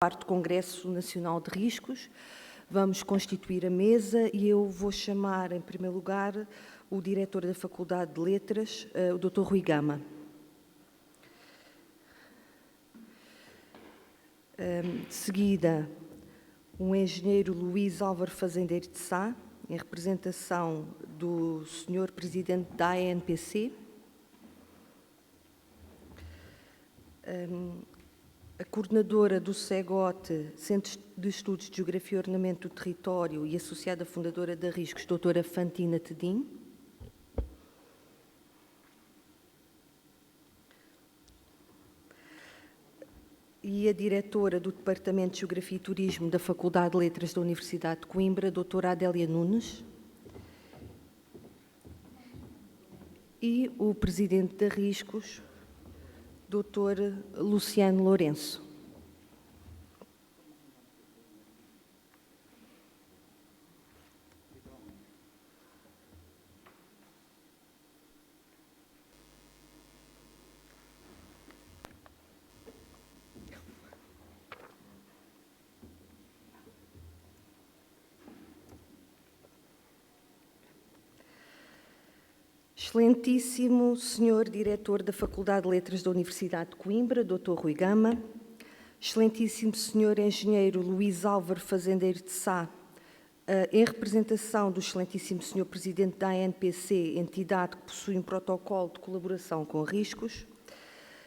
parte do Congresso Nacional de Riscos. Vamos constituir a mesa e eu vou chamar, em primeiro lugar, o diretor da Faculdade de Letras, o Dr. Rui Gama. De seguida, o engenheiro Luís Álvaro Fazendeiro de Sá, em representação do Sr. Presidente da ANPC. A coordenadora do CEGOT, Centro de Estudos de Geografia e Ordenamento do Território, e associada fundadora da Riscos, doutora Fantina Tedim. E a diretora do Departamento de Geografia e Turismo da Faculdade de Letras da Universidade de Coimbra, doutora Adélia Nunes. E o presidente da Riscos, doutor Luciano Lourenço. Excelentíssimo Senhor Diretor da Faculdade de Letras da Universidade de Coimbra, Dr. Rui Gama, Excelentíssimo Senhor Engenheiro Luís Álvaro Fazendeiro de Sá, em representação do Excelentíssimo Senhor Presidente da ANPC, entidade que possui um protocolo de colaboração com riscos,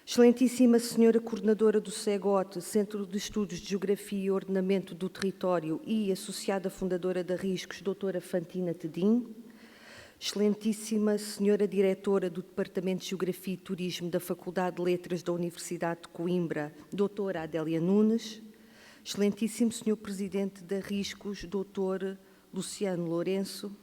Excelentíssima Senhora Coordenadora do CEGOT, Centro de Estudos de Geografia e Ordenamento do Território e associada fundadora da Riscos, doutora Fantina Tedim, Excelentíssima Senhora Diretora do Departamento de Geografia e Turismo da Faculdade de Letras da Universidade de Coimbra, doutora Adélia Nunes, Excelentíssimo Senhor Presidente da Riscos, doutor Luciano Lourenço,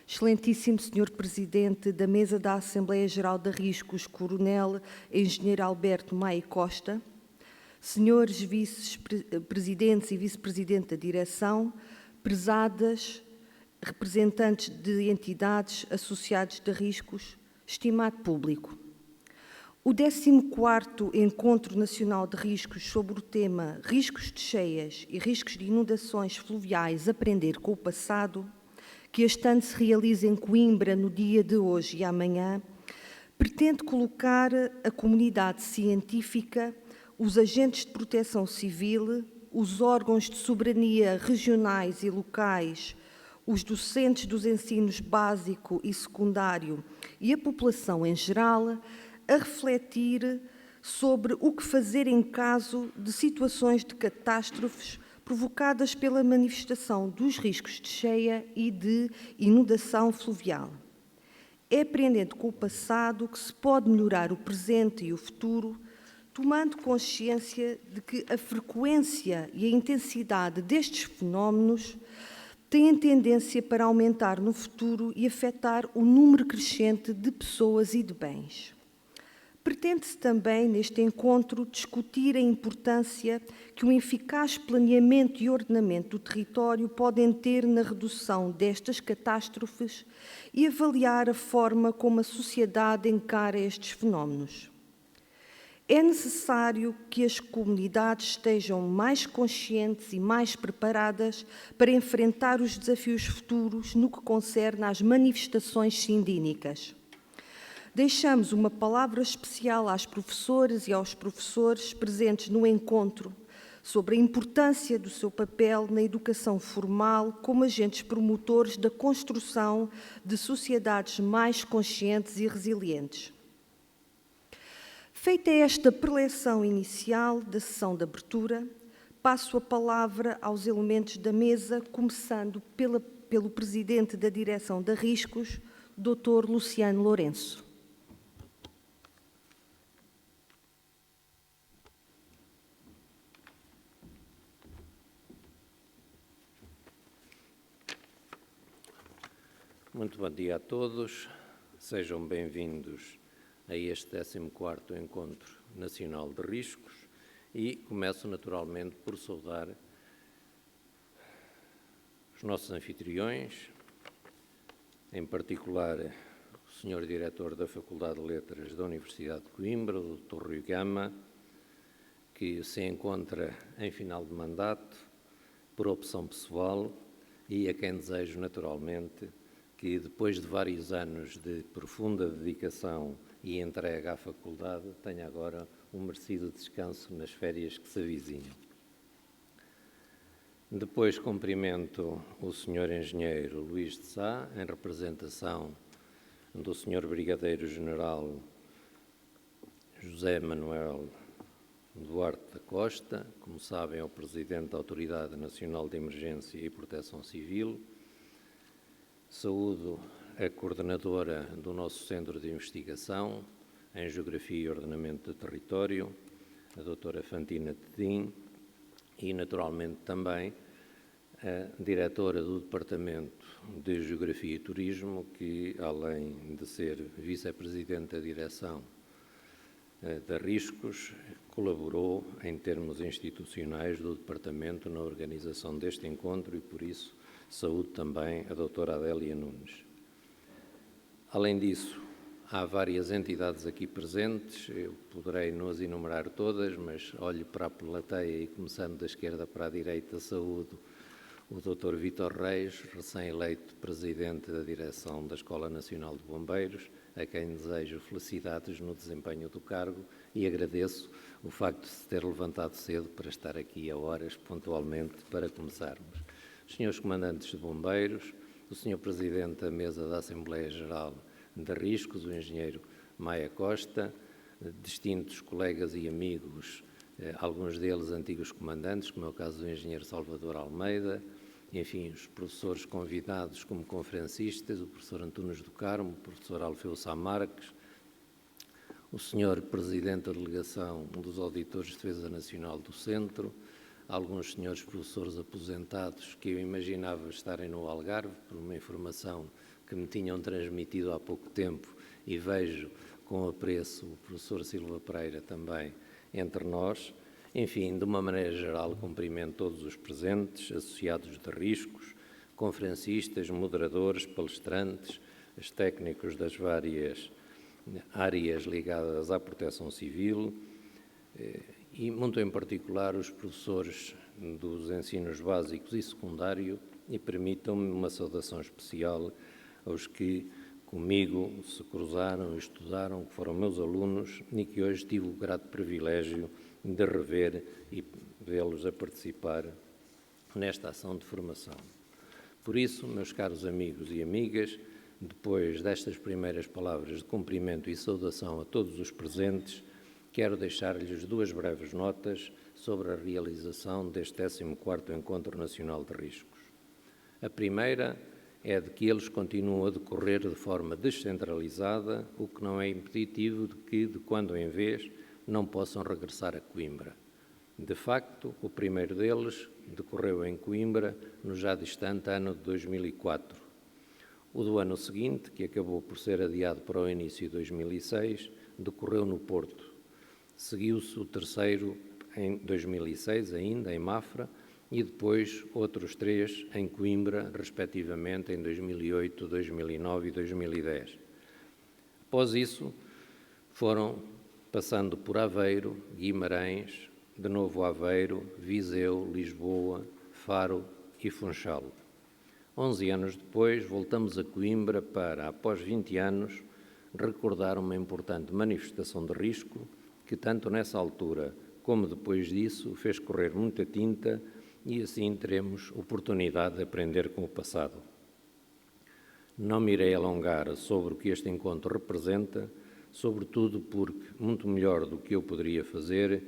Excelentíssimo Senhor Presidente da Mesa da Assembleia Geral da Riscos, Coronel Engenheiro Alberto Maia Costa, Senhores Vice-Presidentes e Vice-Presidente da Direção, prezadas representantes de entidades associados de riscos, estimado público. O 14º Encontro Nacional de Riscos sobre o tema Riscos de Cheias e Riscos de Inundações Fluviais, Aprender com o Passado, que este ano se realiza em Coimbra no dia de hoje e amanhã, pretende colocar a comunidade científica, os agentes de proteção civil, os órgãos de soberania regionais e locais, os docentes dos ensinos básico e secundário e a população em geral a refletir sobre o que fazer em caso de situações de catástrofes provocadas pela manifestação dos riscos de cheia e de inundação fluvial. É aprendendo com o passado que se pode melhorar o presente e o futuro, tomando consciência de que a frequência e a intensidade destes fenómenos têm tendência para aumentar no futuro e afetar o número crescente de pessoas e de bens. Pretende-se também, neste encontro, discutir a importância que um eficaz planeamento e ordenamento do território podem ter na redução destas catástrofes e avaliar a forma como a sociedade encara estes fenómenos. É necessário que as comunidades estejam mais conscientes e mais preparadas para enfrentar os desafios futuros no que concerne às manifestações sindínicas. Deixamos uma palavra especial às professoras e aos professores presentes no encontro sobre a importância do seu papel na educação formal como agentes promotores da construção de sociedades mais conscientes e resilientes. Feita esta preleção inicial da sessão de abertura, passo a palavra aos elementos da mesa, começando pelo Presidente da Direção da Riscos, Dr. Luciano Lourenço. Muito bom dia a todos, sejam bem-vindos a este 14º Encontro Nacional de Riscos e começo naturalmente por saudar os nossos anfitriões, em particular o Sr. Diretor da Faculdade de Letras da Universidade de Coimbra, o Dr. Rui Gama, que se encontra em final de mandato, por opção pessoal, e a quem desejo naturalmente que, depois de vários anos de profunda dedicação e entrega à faculdade, tenha agora um merecido descanso nas férias que se avizinham. Depois cumprimento o Sr. Engenheiro Luís de Sá, em representação do Sr. Brigadeiro-General José Manuel Duarte da Costa, como sabem, é o Presidente da Autoridade Nacional de Emergência e Proteção Civil. Saúdo a coordenadora do nosso Centro de Investigação em Geografia e Ordenamento do Território, a doutora Fantina Tedim, e naturalmente também a diretora do Departamento de Geografia e Turismo, que, além de ser vice-presidente da direção da Riscos, colaborou em termos institucionais do Departamento na organização deste encontro e, por isso, saúdo também a doutora Adélia Nunes. Além disso, há várias entidades aqui presentes, eu poderei não as enumerar todas, mas olho para a plateia e, começando da esquerda para a direita, saúdo o Dr. Vítor Reis, recém-eleito Presidente da Direção da Escola Nacional de Bombeiros, a quem desejo felicidades no desempenho do cargo e agradeço o facto de se ter levantado cedo para estar aqui a horas, pontualmente, para começarmos. Os senhores Comandantes de Bombeiros, o Sr. Presidente da Mesa da Assembleia Geral de Riscos, o Engenheiro Maia Costa, distintos colegas e amigos, alguns deles antigos comandantes, como é o caso do Engenheiro Salvador Almeida, enfim, os professores convidados como conferencistas, o professor Antunes do Carmo, o professor Alfeu Sá Marques, o Sr. Presidente da Delegação dos Auditores de Defesa Nacional do Centro, alguns senhores professores aposentados que eu imaginava estarem no Algarve, por uma informação que me tinham transmitido há pouco tempo, e vejo com apreço o professor Silva Pereira também entre nós. Enfim, de uma maneira geral, cumprimento todos os presentes, associados de riscos, conferencistas, moderadores, palestrantes, os técnicos das várias áreas ligadas à proteção civil e, muito em particular, os professores dos ensinos básicos e secundário, e permitam-me uma saudação especial aos que comigo se cruzaram e estudaram, que foram meus alunos e que hoje tive o grato privilégio de rever e vê-los a participar nesta ação de formação. Por isso, meus caros amigos e amigas, depois destas primeiras palavras de cumprimento e saudação a todos os presentes, quero deixar-lhes duas breves notas sobre a realização deste 14º Encontro Nacional de Riscos. A primeira é de que eles continuam a decorrer de forma descentralizada, o que não é impeditivo de que, de quando em vez, não possam regressar a Coimbra. De facto, o primeiro deles decorreu em Coimbra no já distante ano de 2004. O do ano seguinte, que acabou por ser adiado para o início de 2006, decorreu no Porto. Seguiu-se o terceiro em 2006, ainda em Mafra, e depois outros 3 em Coimbra, respectivamente em 2008, 2009 e 2010. Após isso, foram passando por Aveiro, Guimarães, de novo Aveiro, Viseu, Lisboa, Faro e Funchal. 11 anos depois, voltamos a Coimbra para, após 20 anos, recordar uma importante manifestação de risco que, tanto nessa altura como depois disso, fez correr muita tinta e assim teremos oportunidade de aprender com o passado. Não me irei alongar sobre o que este encontro representa, sobretudo porque, muito melhor do que eu poderia fazer,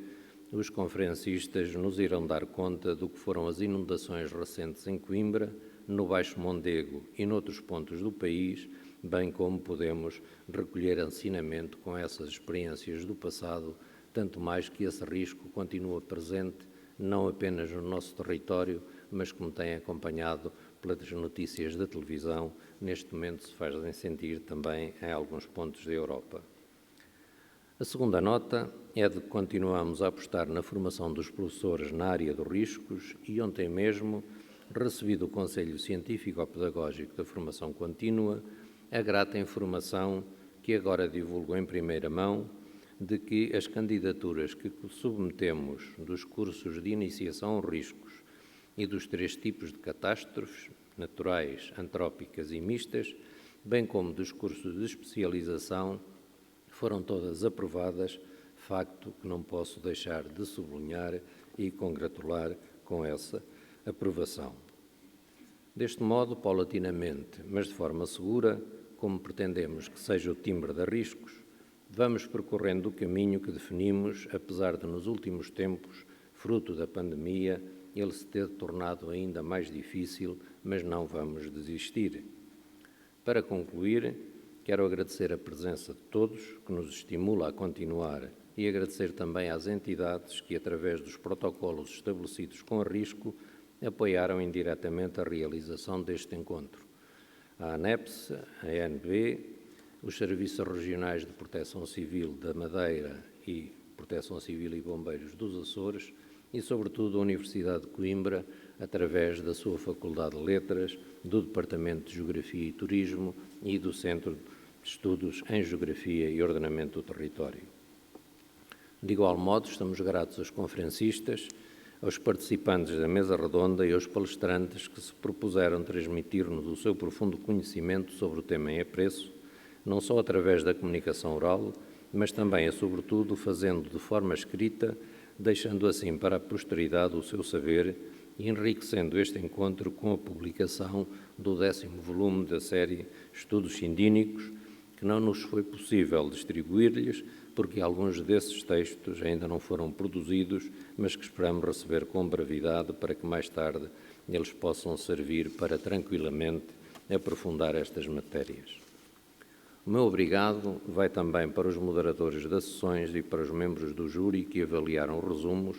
os conferencistas nos irão dar conta do que foram as inundações recentes em Coimbra, no Baixo Mondego e noutros pontos do país, bem como podemos recolher ensinamento com essas experiências do passado, tanto mais que esse risco continua presente, não apenas no nosso território, mas como têm acompanhado pelas notícias da televisão, neste momento se fazem sentir também em alguns pontos da Europa. A segunda nota é de que continuamos a apostar na formação dos professores na área dos riscos e ontem mesmo recebi do Conselho Científico-Pedagógico da Formação Contínua a grata informação que agora divulgo em primeira mão de que as candidaturas que submetemos dos cursos de iniciação aos riscos e dos 3 tipos de catástrofes, naturais, antrópicas e mistas, bem como dos cursos de especialização, foram todas aprovadas, facto que não posso deixar de sublinhar e congratular com essa aprovação. Deste modo, paulatinamente, mas de forma segura, como pretendemos que seja o timbre de riscos, vamos percorrendo o caminho que definimos, apesar de nos últimos tempos, fruto da pandemia, ele se ter tornado ainda mais difícil, mas não vamos desistir. Para concluir, quero agradecer a presença de todos, que nos estimula a continuar, e agradecer também às entidades que, através dos protocolos estabelecidos com risco, apoiaram indiretamente a realização deste encontro. A ANEPS, a ANB, os Serviços Regionais de Proteção Civil da Madeira e Proteção Civil e Bombeiros dos Açores e, sobretudo, a Universidade de Coimbra, através da sua Faculdade de Letras, do Departamento de Geografia e Turismo e do Centro de Estudos em Geografia e Ordenamento do Território. De igual modo, estamos gratos aos conferencistas, aos participantes da mesa redonda e aos palestrantes que se propuseram transmitir-nos o seu profundo conhecimento sobre o tema em apreço, não só através da comunicação oral, mas também e sobretudo fazendo de forma escrita, deixando assim para a posteridade o seu saber e enriquecendo este encontro com a publicação do 10º volume da série Estudos Sindínicos, que não nos foi possível distribuir-lhes, porque alguns desses textos ainda não foram produzidos, mas que esperamos receber com brevidade para que mais tarde eles possam servir para tranquilamente aprofundar estas matérias. O meu obrigado vai também para os moderadores das sessões e para os membros do júri que avaliaram resumos,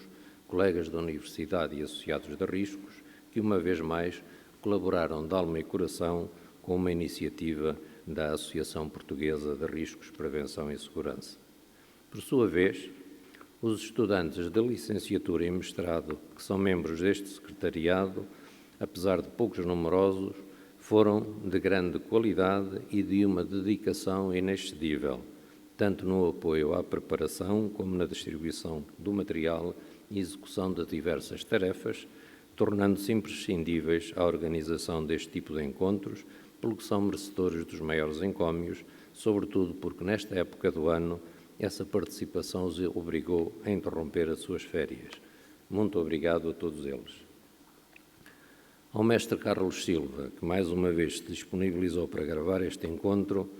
colegas da Universidade e associados de riscos, que uma vez mais colaboraram de alma e coração com uma iniciativa da Associação Portuguesa de Riscos, Prevenção e Segurança. Por sua vez, os estudantes de licenciatura e mestrado que são membros deste secretariado, apesar de poucos numerosos, foram de grande qualidade e de uma dedicação inexcedível, tanto no apoio à preparação como na distribuição do material e execução de diversas tarefas, tornando-se imprescindíveis à organização deste tipo de encontros, pelo que são merecedores dos maiores encómios, sobretudo porque nesta época do ano essa participação os obrigou a interromper as suas férias. Muito obrigado a todos eles. Ao mestre Carlos Silva, que mais uma vez se disponibilizou para gravar este encontro,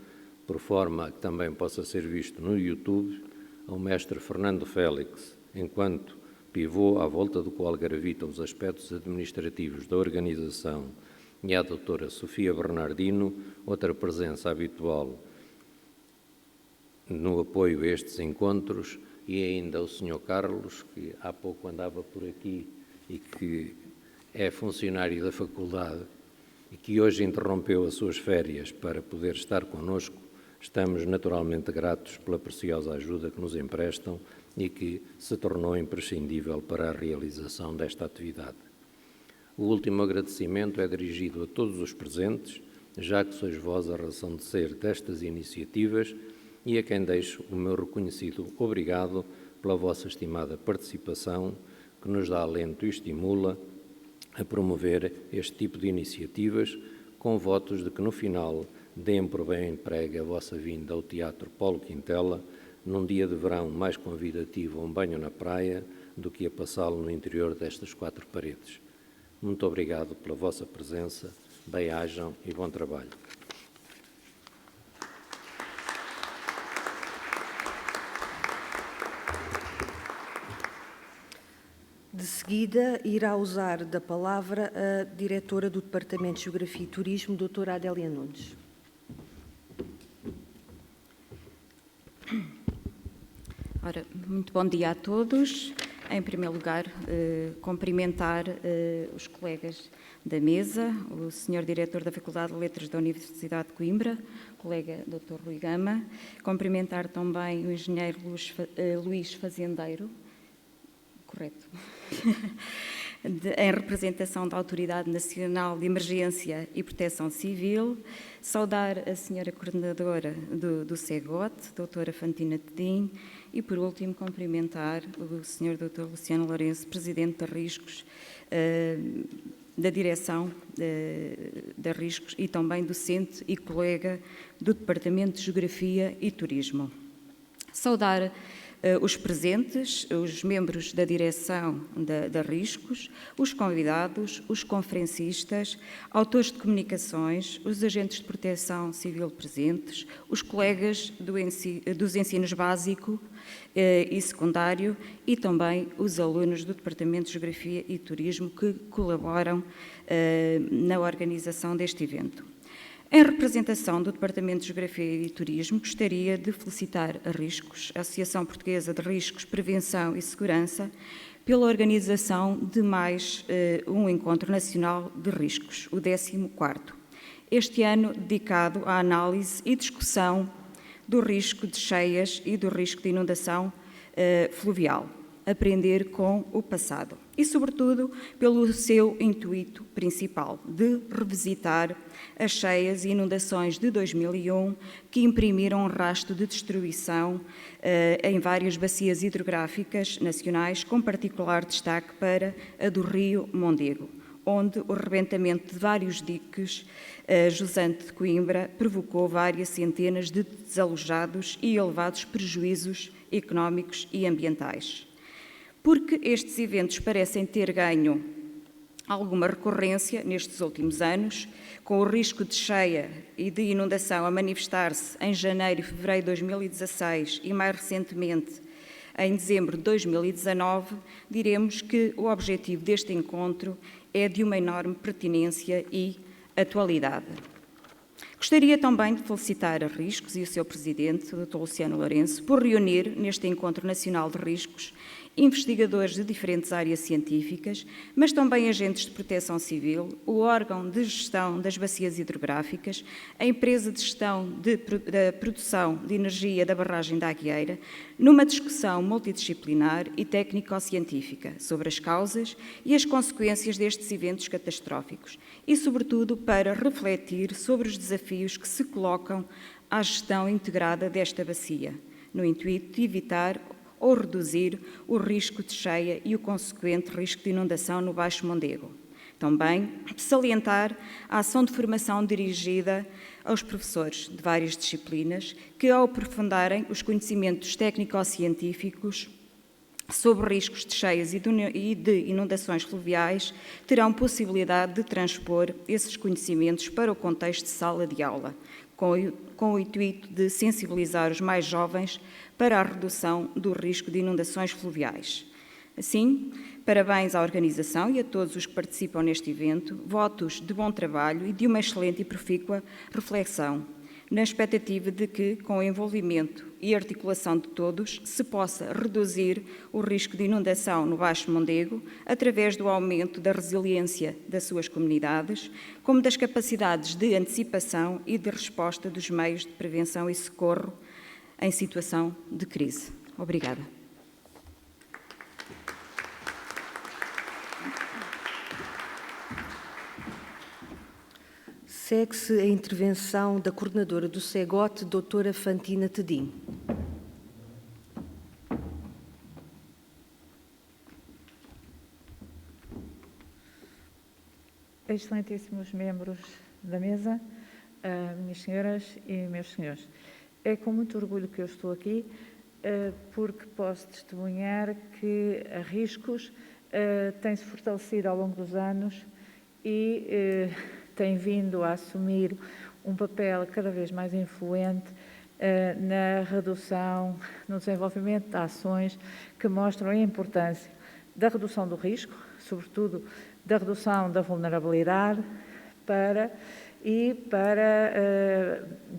por forma a que também possa ser visto no YouTube, ao mestre Fernando Félix, enquanto pivô à volta do qual gravitam os aspectos administrativos da organização, e à doutora Sofia Bernardino, outra presença habitual no apoio a estes encontros, e ainda o Sr. Carlos, que há pouco andava por aqui e que é funcionário da faculdade e que hoje interrompeu as suas férias para poder estar connosco. Estamos naturalmente gratos pela preciosa ajuda que nos emprestam e que se tornou imprescindível para a realização desta atividade. O último agradecimento é dirigido a todos os presentes, já que sois vós a razão de ser destas iniciativas, e a quem deixo o meu reconhecido obrigado pela vossa estimada participação, que nos dá alento e estimula a promover este tipo de iniciativas, com votos de que no final deem por bem emprego a vossa vinda ao Teatro Paulo Quintela, num dia de verão mais convidativo a um banho na praia do que a passá-lo no interior destas 4 paredes. Muito obrigado pela vossa presença, bem-ajam e bom trabalho. De seguida, irá usar da palavra a diretora do Departamento de Geografia e Turismo, doutora Adélia Nunes. Ora, muito bom dia a todos. Em primeiro lugar, cumprimentar os colegas da mesa, o Sr. Diretor da Faculdade de Letras da Universidade de Coimbra, colega Dr. Rui Gama, cumprimentar também o engenheiro Luís Fazendeiro, correto, em representação da Autoridade Nacional de Emergência e Proteção Civil, saudar a senhora coordenadora do CEGOT, doutora Fantina Tedim, e, por último, cumprimentar o senhor Dr. Luciano Lourenço, presidente da Riscos, da Direção da Riscos e também docente e colega do Departamento de Geografia e Turismo. Saudar os presentes, os membros da direção da Riscos, os convidados, os conferencistas, autores de comunicações, os agentes de proteção civil presentes, os colegas dos ensinos básico e secundário e também os alunos do Departamento de Geografia e Turismo que colaboram na organização deste evento. Em representação do Departamento de Geografia e Turismo, gostaria de felicitar a Riscos, a Associação Portuguesa de Riscos, Prevenção e Segurança, pela organização de mais um Encontro Nacional de Riscos, o 14º. Este ano dedicado à análise e discussão do risco de cheias e do risco de inundação fluvial. Aprender com o passado. E, sobretudo, pelo seu intuito principal, de revisitar as cheias e inundações de 2001, que imprimiram um rastro de destruição em várias bacias hidrográficas nacionais, com particular destaque para a do Rio Mondego, onde o rebentamento de vários diques jusante de Coimbra provocou várias centenas de desalojados e elevados prejuízos económicos e ambientais. Porque estes eventos parecem ter ganho alguma recorrência nestes últimos anos, com o risco de cheia e de inundação a manifestar-se em janeiro e fevereiro de 2016 e, mais recentemente, em dezembro de 2019, diremos que o objetivo deste encontro é de uma enorme pertinência e atualidade. Gostaria também de felicitar a Riscos e o seu presidente, o Dr. Luciano Lourenço, por reunir neste Encontro Nacional de Riscos investigadores de diferentes áreas científicas, mas também agentes de proteção civil, o órgão de gestão das bacias hidrográficas, a empresa de gestão da produção de energia da barragem da Agueira, numa discussão multidisciplinar e técnico-científica sobre as causas e as consequências destes eventos catastróficos e, sobretudo, para refletir sobre os desafios que se colocam à gestão integrada desta bacia, no intuito de evitar ou reduzir o risco de cheia e o consequente risco de inundação no Baixo Mondego. Também salientar a ação de formação dirigida aos professores de várias disciplinas que, ao aprofundarem os conhecimentos técnico-científicos sobre riscos de cheias e de inundações fluviais, terão possibilidade de transpor esses conhecimentos para o contexto de sala de aula, com o intuito de sensibilizar os mais jovens para a redução do risco de inundações fluviais. Assim, parabéns à organização e a todos os que participam neste evento, votos de bom trabalho e de uma excelente e profícua reflexão, na expectativa de que, com o envolvimento e articulação de todos, se possa reduzir o risco de inundação no Baixo Mondego através do aumento da resiliência das suas comunidades, como das capacidades de antecipação e de resposta dos meios de prevenção e socorro em situação de crise. Obrigada. Segue-se a intervenção da coordenadora do CEGOT, doutora Fantina Tedim. Excelentíssimos membros da mesa, minhas senhoras e meus senhores, é com muito orgulho que eu estou aqui, porque posso testemunhar que a Riscos tem-se fortalecido ao longo dos anos e tem vindo a assumir um papel cada vez mais influente na redução, no desenvolvimento de ações que mostram a importância da redução do risco, sobretudo da redução da vulnerabilidade,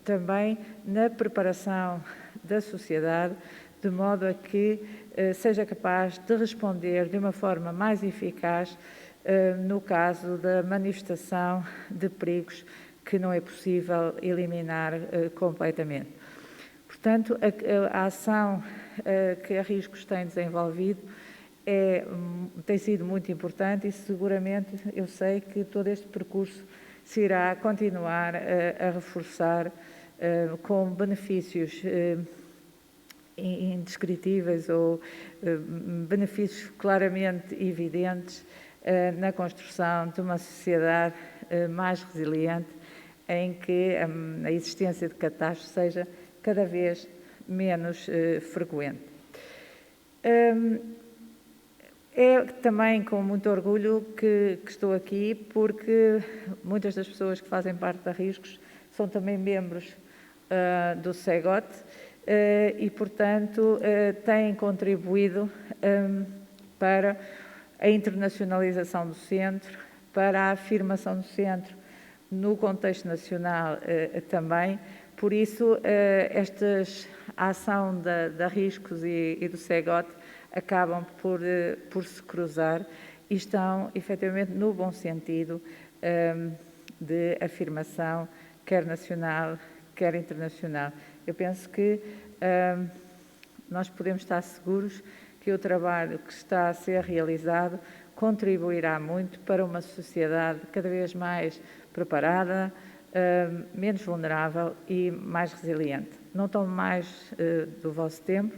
também na preparação da sociedade, de modo a que seja capaz de responder de uma forma mais eficaz no caso da manifestação de perigos que não é possível eliminar completamente. Portanto, a ação que a Riscos tem desenvolvido tem sido muito importante e seguramente eu sei que todo este percurso se irá continuar a reforçar com benefícios indescritíveis ou benefícios claramente evidentes na construção de uma sociedade mais resiliente, em que a existência de catástrofes seja cada vez menos frequente. É também com muito orgulho que estou aqui, porque muitas das pessoas que fazem parte da Riscos são também membros do CEGOT e, portanto, têm contribuído para a internacionalização do centro, para a afirmação do centro no contexto nacional também. Por isso, a ação da Riscos e do CEGOT acabam por se cruzar e estão, efetivamente, no bom sentido de afirmação, quer nacional, quer internacional. Eu penso que nós podemos estar seguros que o trabalho que está a ser realizado contribuirá muito para uma sociedade cada vez mais preparada, menos vulnerável e mais resiliente. Não tomo mais do vosso tempo,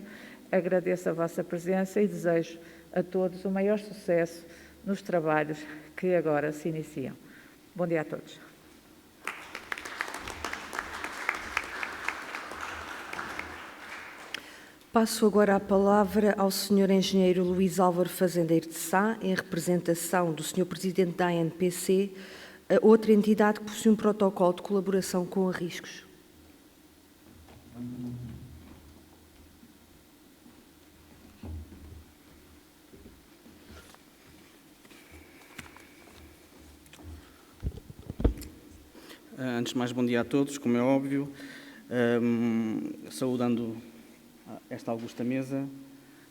agradeço a vossa presença e desejo a todos o maior sucesso nos trabalhos que agora se iniciam. Bom dia a todos. Passo agora a palavra ao Sr. Engenheiro Luís Álvaro Fazendeiro de Sá, em representação do Sr. Presidente da ANPC, a outra entidade que possui um protocolo de colaboração com a Riscos. Antes de mais, bom dia a todos, como é óbvio, saudando esta augusta mesa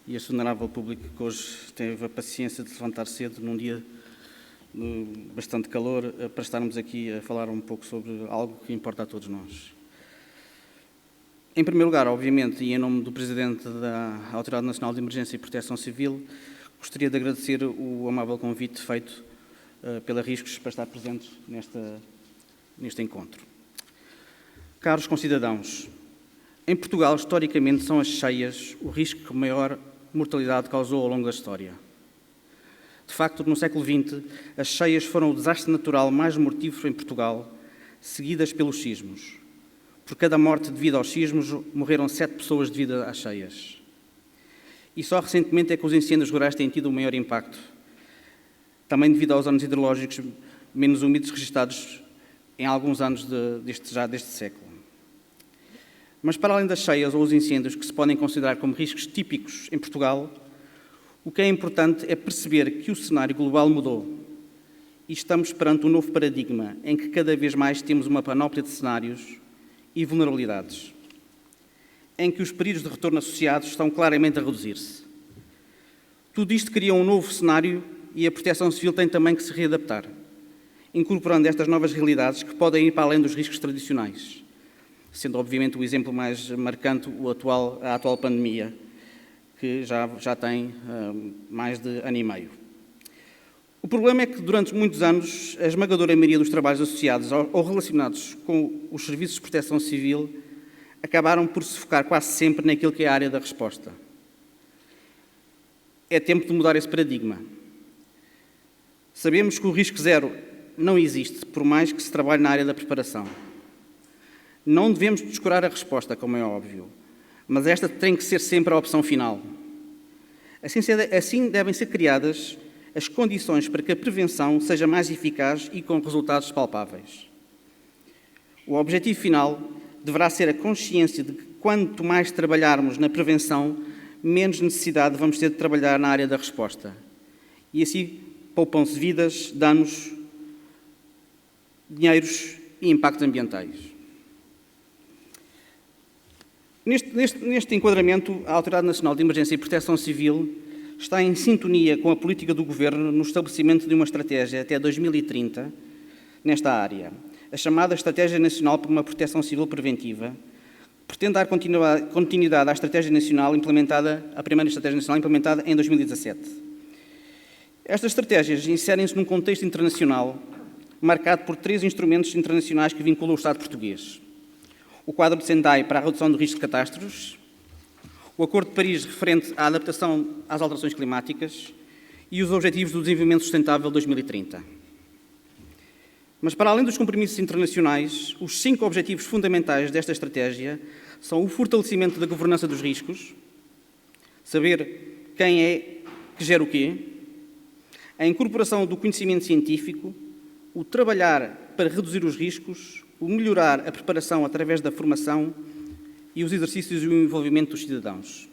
e este venerável público que hoje teve a paciência de se levantar cedo num dia de bastante calor para estarmos aqui a falar um pouco sobre algo que importa a todos nós. Em primeiro lugar, obviamente, e em nome do Presidente da Autoridade Nacional de Emergência e Proteção Civil, gostaria de agradecer o amável convite feito pela Riscos para estar presente neste encontro. Caros concidadãos, em Portugal, historicamente, são as cheias o risco que maior mortalidade causou ao longo da história. De facto, no século XX, as cheias foram o desastre natural mais mortífero em Portugal, seguidas pelos sismos. Por cada morte devido aos sismos, morreram 7 pessoas devido às cheias. E só recentemente é que os incêndios rurais têm tido o maior impacto, também devido aos anos hidrológicos menos úmidos registados em alguns anos deste século. Mas para além das cheias ou os incêndios que se podem considerar como riscos típicos em Portugal, o que é importante é perceber que o cenário global mudou e estamos perante um novo paradigma em que cada vez mais temos uma panóplia de cenários e vulnerabilidades, em que os perigos de retorno associados estão claramente a reduzir-se. Tudo isto cria um novo cenário e a Proteção Civil tem também que se readaptar, incorporando estas novas realidades que podem ir para além dos riscos tradicionais, sendo obviamente o exemplo mais marcante a atual pandemia, que já tem mais de ano e meio. O problema é que durante muitos anos a esmagadora maioria dos trabalhos associados ou relacionados com os serviços de proteção civil acabaram por se focar quase sempre naquilo que é a área da resposta. É tempo de mudar esse paradigma. Sabemos que o risco zero não existe, por mais que se trabalhe na área da preparação. Não devemos descurar a resposta, como é óbvio, mas esta tem que ser sempre a opção final. Assim devem ser criadas as condições para que a prevenção seja mais eficaz e com resultados palpáveis. O objetivo final deverá ser a consciência de que quanto mais trabalharmos na prevenção, menos necessidade vamos ter de trabalhar na área da resposta. E assim poupam-se vidas, danos, dinheiros e impactos ambientais. Neste enquadramento, a Autoridade Nacional de Emergência e Proteção Civil está em sintonia com a política do Governo no estabelecimento de uma estratégia até 2030 nesta área, a chamada Estratégia Nacional para uma Proteção Civil Preventiva, pretende dar continuidade à estratégia nacional implementada, à primeira estratégia nacional implementada em 2017. Estas estratégias inserem-se num contexto internacional marcado por 3 instrumentos internacionais que vinculam o Estado português: o quadro de Sendai para a redução do risco de catástrofes, o Acordo de Paris referente à adaptação às alterações climáticas e os Objetivos do Desenvolvimento Sustentável 2030. Mas, para além dos compromissos internacionais, os 5 objetivos fundamentais desta estratégia são o fortalecimento da governança dos riscos, saber quem é que gera o quê, a incorporação do conhecimento científico, o trabalhar para reduzir os riscos, o melhorar a preparação através da formação e os exercícios e o envolvimento dos cidadãos.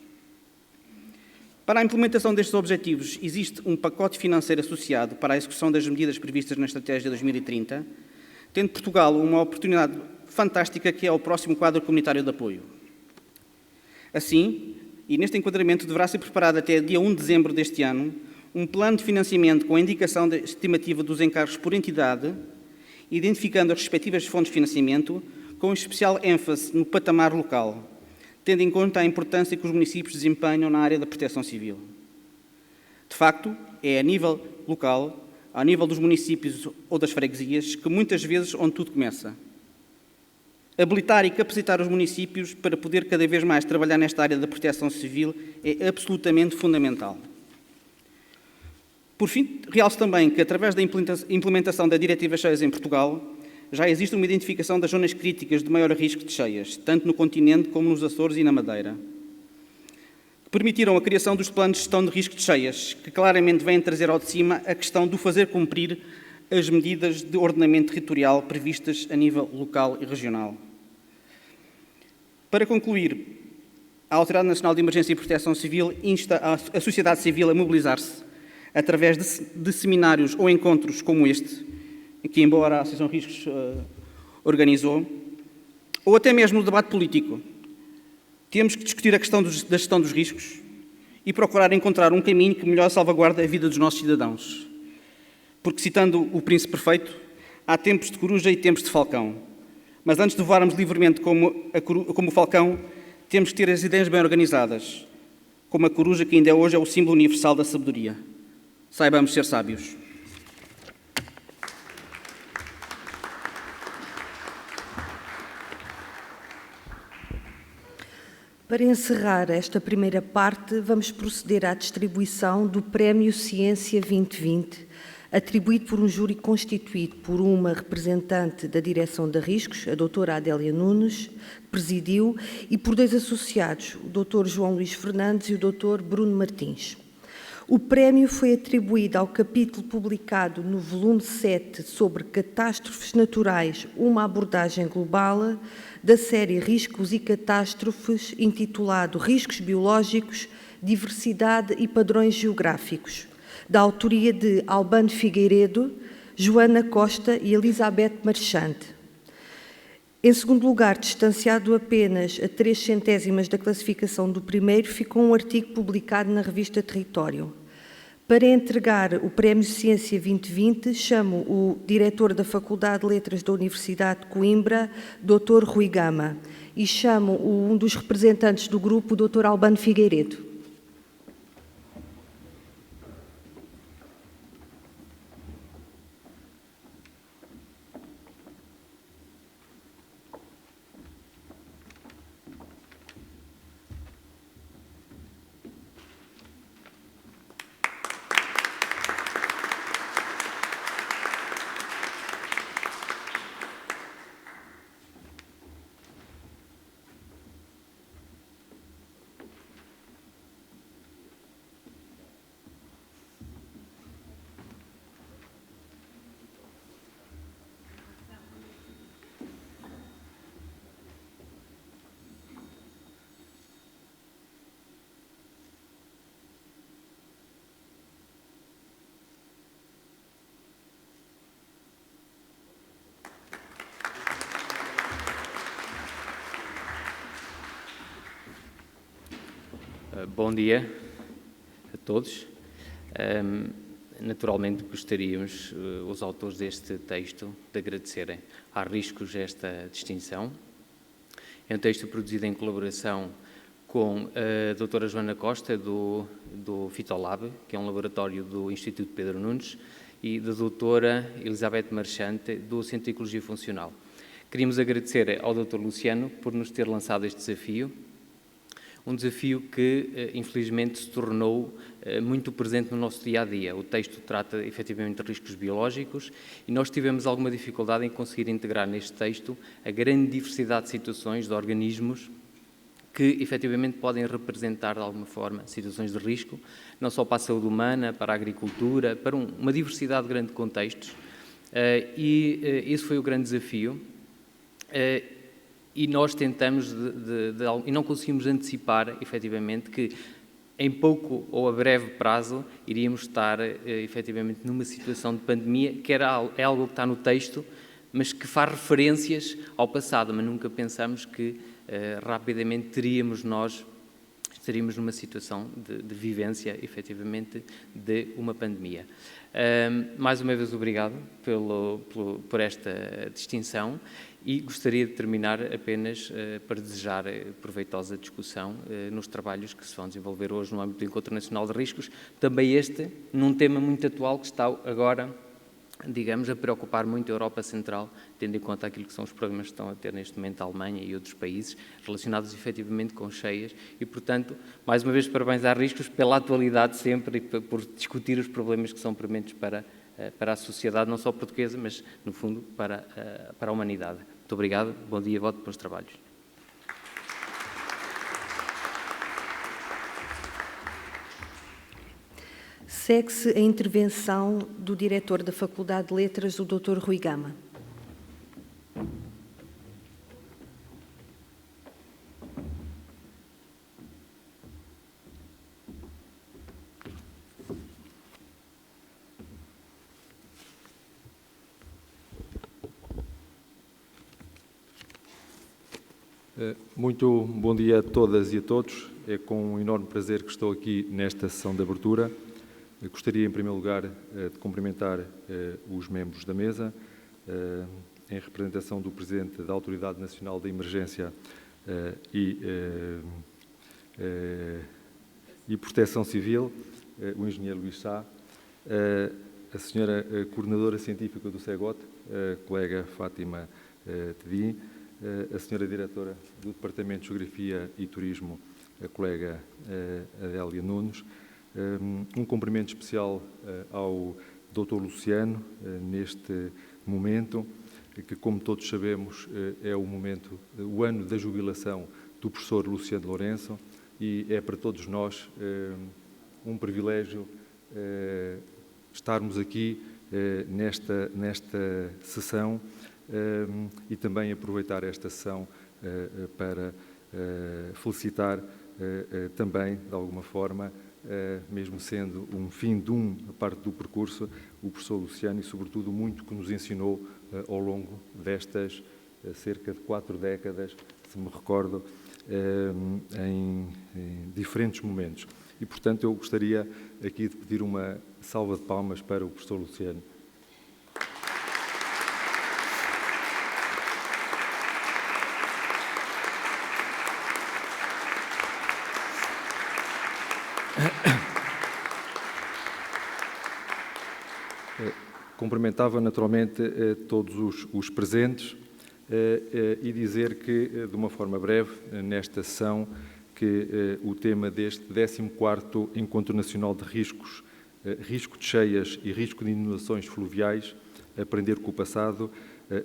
Para a implementação destes objetivos, existe um pacote financeiro associado para a execução das medidas previstas na Estratégia 2030, tendo Portugal uma oportunidade fantástica que é o próximo quadro comunitário de apoio. Assim, e neste enquadramento, deverá ser preparado até dia 1 de dezembro deste ano um plano de financiamento com a indicação da estimativa dos encargos por entidade, identificando as respectivas fontes de financiamento, com especial ênfase no patamar local, tendo em conta a importância que os municípios desempenham na área da proteção civil. De facto, é a nível local, ao nível dos municípios ou das freguesias, que muitas vezes onde tudo começa. Habilitar e capacitar os municípios para poder cada vez mais trabalhar nesta área da proteção civil é absolutamente fundamental. Por fim, realço também que, através da implementação da Diretiva Cheias em Portugal, já existe uma identificação das zonas críticas de maior risco de cheias, tanto no continente como nos Açores e na Madeira, que permitiram a criação dos planos de gestão de risco de cheias, que claramente vêm trazer ao de cima a questão do fazer cumprir as medidas de ordenamento territorial previstas a nível local e regional. Para concluir, a Autoridade Nacional de Emergência e Proteção Civil insta a sociedade civil a mobilizar-se através de seminários ou encontros como este, que, embora a Associação Riscos organizou, ou até mesmo no debate político. Temos que discutir a questão da gestão dos riscos e procurar encontrar um caminho que melhor salvaguarde a vida dos nossos cidadãos. Porque, citando o Príncipe Perfeito, há tempos de coruja e tempos de falcão. Mas antes de voarmos livremente como o falcão, temos que ter as ideias bem organizadas, como a coruja, que ainda hoje é o símbolo universal da sabedoria. Saibamos ser sábios. Para encerrar esta primeira parte, vamos proceder à distribuição do Prémio Ciência 2020, atribuído por um júri constituído por uma representante da Direção de Riscos, a doutora Adélia Nunes, que presidiu, e por 2 associados, o doutor João Luís Fernandes e o doutor Bruno Martins. O prémio foi atribuído ao capítulo publicado no volume 7 sobre catástrofes naturais, uma abordagem global, da série Riscos e Catástrofes, intitulado Riscos Biológicos, Diversidade e Padrões Geográficos, da autoria de Albano Figueiredo, Joana Costa e Elizabeth Marchante. Em segundo lugar, distanciado apenas a 3 centésimas da classificação do primeiro, ficou um artigo publicado na revista Território. Para entregar o Prémio Ciência 2020, chamo o diretor da Faculdade de Letras da Universidade de Coimbra, Dr. Rui Gama, e chamo um dos representantes do grupo, o Dr. Albano Figueiredo. Bom dia a todos. Naturalmente gostaríamos, os autores deste texto, de agradecerem à Riscos esta distinção É um texto produzido em colaboração com a doutora Joana Costa, do Fitolab, que é um laboratório do Instituto Pedro Nunes, e da doutora Elizabeth Marchante, do Centro de Ecologia Funcional. Queríamos agradecer ao Dr. Luciano por nos ter lançado este desafio, um desafio que, infelizmente, se tornou muito presente no nosso dia-a-dia. O texto trata, efetivamente, de riscos biológicos e nós tivemos alguma dificuldade em conseguir integrar neste texto a grande diversidade de situações, de organismos, que, efetivamente, podem representar, de alguma forma, situações de risco, não só para a saúde humana, para a agricultura, para uma diversidade grande de contextos. Esse foi o grande desafio. E nós tentamos, e não conseguimos antecipar, efetivamente, que em pouco ou a breve prazo iríamos estar, efetivamente, numa situação de pandemia, que é algo que está no texto, mas que faz referências ao passado, mas nunca pensamos que rapidamente estaríamos numa situação de vivência, efetivamente, de uma pandemia. Mais uma vez, obrigado por esta distinção e gostaria de terminar apenas para desejar proveitosa discussão nos trabalhos que se vão desenvolver hoje no âmbito do Encontro Nacional de Riscos, também este num tema muito atual que está agora, digamos, a preocupar muito a Europa Central, tendo em conta aquilo que são os problemas que estão a ter neste momento a Alemanha e outros países, relacionados efetivamente com cheias e, portanto, mais uma vez, parabéns à Riscos pela atualidade sempre e por discutir os problemas que são prementes para a sociedade, não só portuguesa, mas, no fundo, para a humanidade. Muito obrigado, bom dia e voto para os trabalhos. Segue-se a intervenção do diretor da Faculdade de Letras, o Dr. Rui Gama. Muito bom dia a todas e a todos. É com um enorme prazer que estou aqui nesta sessão de abertura. Eu gostaria, em primeiro lugar, de cumprimentar os membros da mesa, em representação do Presidente da Autoridade Nacional da Emergência e Proteção Civil, o Engenheiro Luís Sá, a Senhora Coordenadora Científica do CEGOT, a colega Fátima Tedim, a Senhora Diretora do Departamento de Geografia e Turismo, a colega Adélia Nunes. Um cumprimento especial ao Dr. Luciano, neste momento, que, como todos sabemos, é o ano da jubilação do professor Luciano Lourenço, e é para todos nós um privilégio estarmos aqui nesta sessão e também aproveitar esta sessão para felicitar também, de alguma forma, mesmo sendo um fim de uma parte do percurso, o professor Luciano, e sobretudo muito que nos ensinou ao longo destas cerca de 4 décadas, se me recordo, em diferentes momentos. E, portanto, eu gostaria aqui de pedir uma salva de palmas para o professor Luciano. Cumprimentava naturalmente todos os presentes e dizer que, de uma forma breve, nesta sessão, que o tema deste 14º Encontro Nacional de Riscos, risco de cheias e risco de inundações fluviais, aprender com o passado,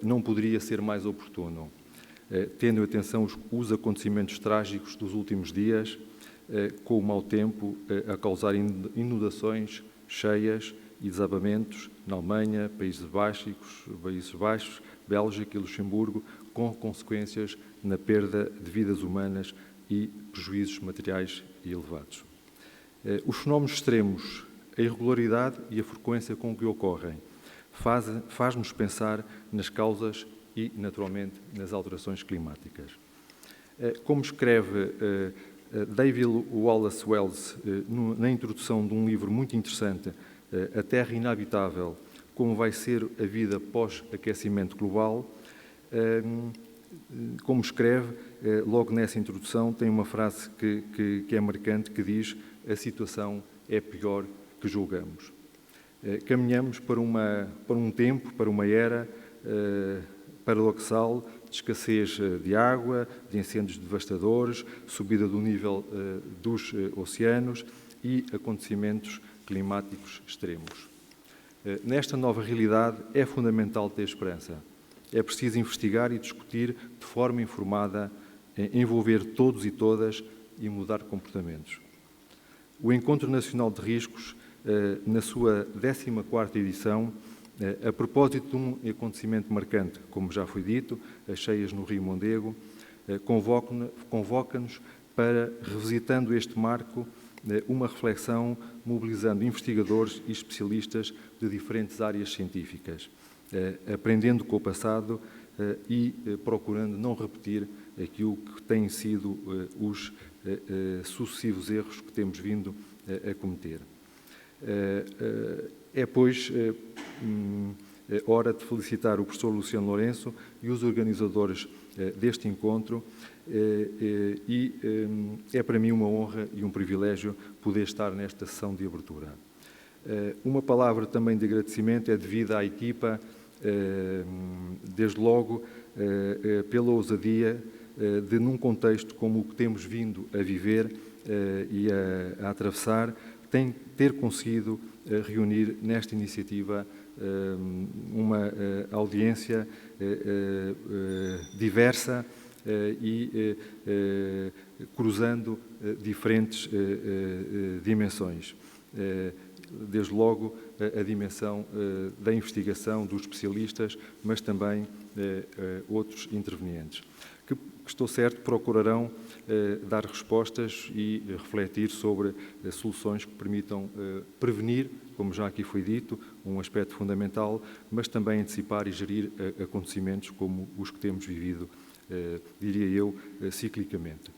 não poderia ser mais oportuno. Tendo em atenção os acontecimentos trágicos dos últimos dias, com o mau tempo a causar inundações, cheias e desabamentos na Alemanha, Países Baixos, Bélgica e Luxemburgo, com consequências na perda de vidas humanas e prejuízos materiais elevados. Os fenómenos extremos, a irregularidade e a frequência com que ocorrem, faz-nos pensar nas causas e, naturalmente, nas alterações climáticas. Como escreve David Wallace Wells na introdução de um livro muito interessante, A Terra Inabitável, como vai ser a vida pós-aquecimento global, como escreve, logo nessa introdução, tem uma frase que é marcante, que diz: a situação é pior que julgamos. Caminhamos para um tempo, para uma era paradoxal de escassez de água, de incêndios devastadores, subida do nível dos oceanos e acontecimentos climáticos extremos. Nesta nova realidade é fundamental ter esperança. É preciso investigar e discutir de forma informada, envolver todos e todas e mudar comportamentos. O Encontro Nacional de Riscos, na sua 14ª edição, a propósito de um acontecimento marcante, como já foi dito, as cheias no Rio Mondego, convoca-nos para, revisitando este marco, uma reflexão mobilizando investigadores e especialistas de diferentes áreas científicas, aprendendo com o passado e procurando não repetir aquilo que têm sido os sucessivos erros que temos vindo a cometer. É, pois, hora de felicitar o professor Luciano Lourenço e os organizadores deste encontro e é para mim uma honra e um privilégio poder estar nesta sessão de abertura. Uma palavra também de agradecimento é devida à equipa, desde logo pela ousadia de, num contexto como o que temos vindo a viver e a atravessar, ter conseguido reunir nesta iniciativa uma audiência diversa e cruzando diferentes dimensões. Desde logo a dimensão da investigação, dos especialistas, mas também outros intervenientes, que estou certo procurarão dar respostas e refletir sobre soluções que permitam prevenir, como já aqui foi dito, um aspecto fundamental, mas também antecipar e gerir acontecimentos como os que temos vivido, diria eu, ciclicamente.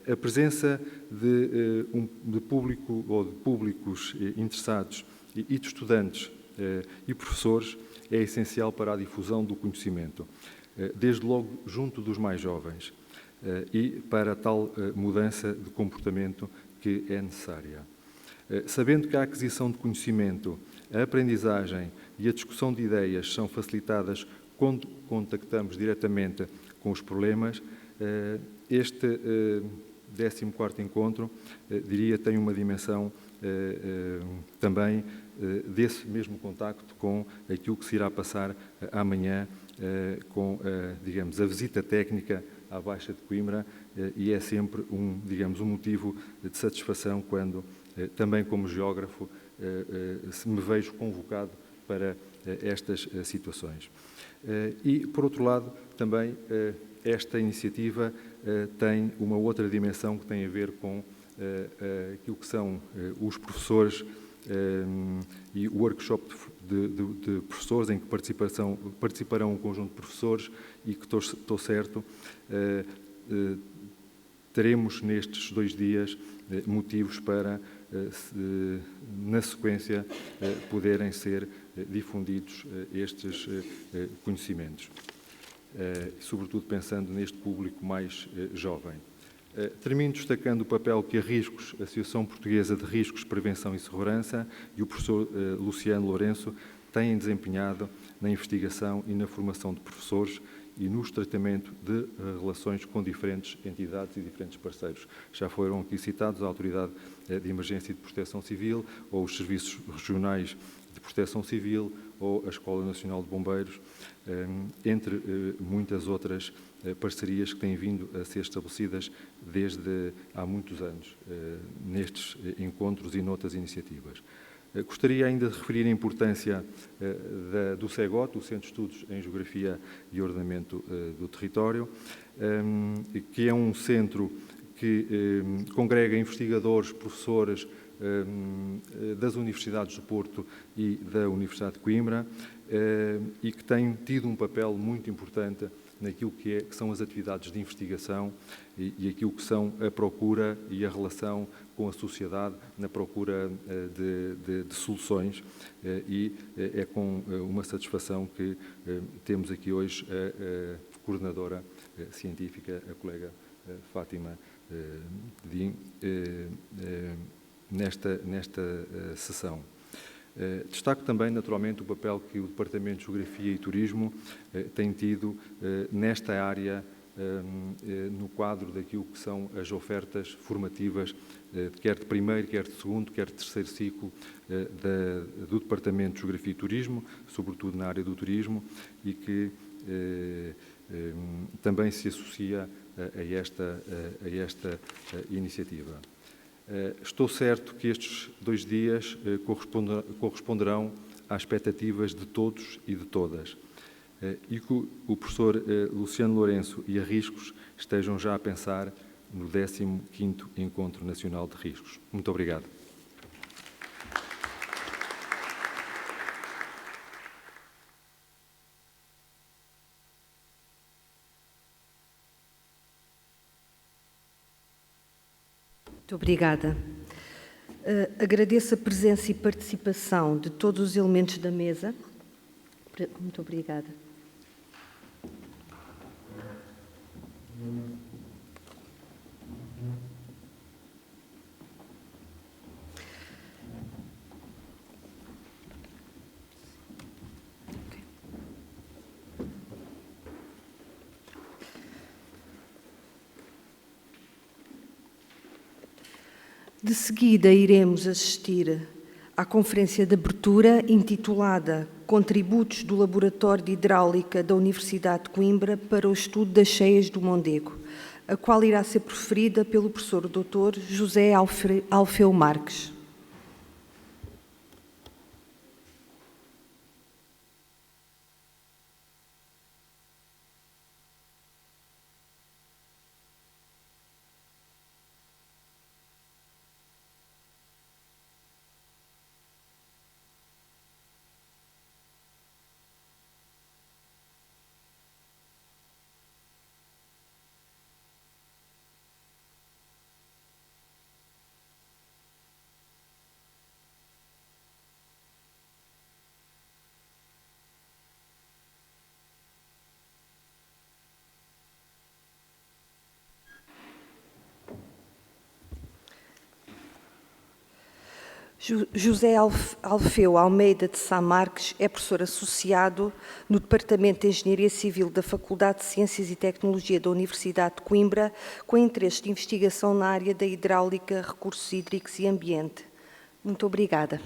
A presença de público ou de públicos interessados e de estudantes e professores é essencial para a difusão do conhecimento, desde logo junto dos mais jovens, e para tal mudança de comportamento que é necessária. Sabendo que a aquisição de conhecimento, a aprendizagem e a discussão de ideias são facilitadas quando contactamos diretamente com os problemas, este 14º encontro, diria, tem uma dimensão também desse mesmo contacto com aquilo que se irá passar amanhã com, digamos, a visita técnica à Baixa de Coimbra, e é sempre um motivo de satisfação quando, também como geógrafo, me vejo convocado para estas situações. E, por outro lado, também esta iniciativa tem uma outra dimensão que tem a ver com aquilo que são os professores e o workshop de professores, em que participarão um conjunto de professores e que estou certo teremos nestes 2 dias motivos para, na sequência, poderem ser difundidos estes conhecimentos, sobretudo pensando neste público mais jovem. Termino destacando o papel que a Riscos, a Associação Portuguesa de Riscos, Prevenção e Segurança, e o professor Luciano Lourenço têm desempenhado na investigação e na formação de professores e no tratamento de relações com diferentes entidades e diferentes parceiros. Já foram aqui citados a Autoridade de Emergência e de Proteção Civil, ou os Serviços Regionais de Proteção Civil, ou a Escola Nacional de Bombeiros, entre muitas outras parcerias que têm vindo a ser estabelecidas desde há muitos anos, nestes encontros e noutras iniciativas. Gostaria ainda de referir a importância do CEGOT, o Centro de Estudos em Geografia e Ordenamento do Território, que é um centro que congrega investigadores, professores das Universidades do Porto e da Universidade de Coimbra, e que tem tido um papel muito importante naquilo que são as atividades de investigação e aquilo que são a procura e a relação com a sociedade na procura de soluções, e é com uma satisfação que temos aqui hoje a coordenadora científica, a colega Fátima Tedim, nesta sessão. Destaco também, naturalmente, o papel que o Departamento de Geografia e Turismo tem tido nesta área, no quadro daquilo que são as ofertas formativas, quer de primeiro, quer de segundo, quer de terceiro ciclo do Departamento de Geografia e Turismo, sobretudo na área do turismo, e que também se associa a esta iniciativa. Estou certo que estes 2 dias corresponderão às expectativas de todos e de todas, e que o professor Luciano Lourenço e a Riscos estejam já a pensar no 15º Encontro Nacional de Riscos. Muito obrigado. Muito obrigada. Agradeço a presença e participação de todos os elementos da mesa. Muito obrigada. De seguida, iremos assistir à conferência de abertura intitulada Contributos do Laboratório de Hidráulica da Universidade de Coimbra para o Estudo das Cheias do Mondego, a qual irá ser proferida pelo professor Dr. José Alfeu Marques. José Alfeu Almeida de Sá Marques é professor associado no Departamento de Engenharia Civil da Faculdade de Ciências e Tecnologia da Universidade de Coimbra, com interesse de investigação na área da hidráulica, recursos hídricos e ambiente. Muito obrigada.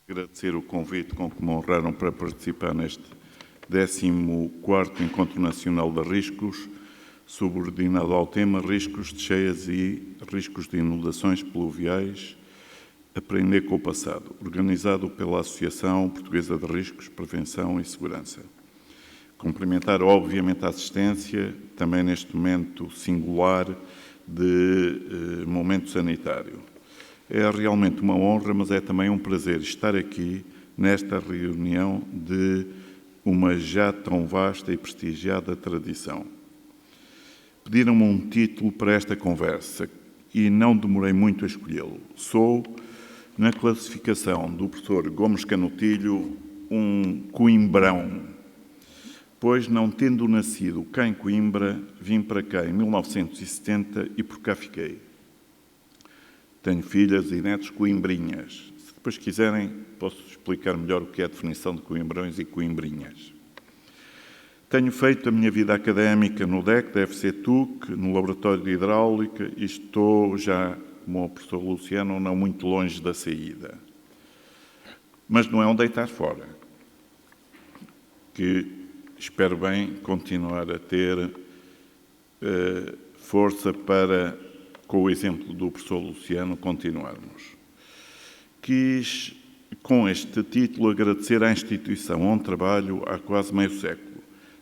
Agradecer o convite com que me honraram para participar neste 14º Encontro Nacional de Riscos, subordinado ao tema Riscos de Cheias e Riscos de Inundações Pluviais, Aprender com o Passado, organizado pela Associação Portuguesa de Riscos, Prevenção e Segurança. Cumprimentar, obviamente, a assistência, também neste momento singular de momento sanitário. É realmente uma honra, mas é também um prazer estar aqui nesta reunião de uma já tão vasta e prestigiada tradição. Pediram-me um título para esta conversa e não demorei muito a escolhê-lo. Sou, na classificação do professor Gomes Canutilho, um coimbrão, pois, não tendo nascido cá em Coimbra, vim para cá em 1970 e por cá fiquei. Tenho filhas e netos coimbrinhas. Se depois quiserem, posso explicar melhor o que é a definição de coimbrões e coimbrinhas. Tenho feito a minha vida académica no DEC, da FC-TUC, no Laboratório de Hidráulica, e estou já, como o professor Luciano, não muito longe da saída. Mas não é um deitar fora, que espero bem continuar a ter força para, com o exemplo do professor Luciano, continuarmos. Quis, com este título, agradecer à instituição onde trabalho há quase meio século,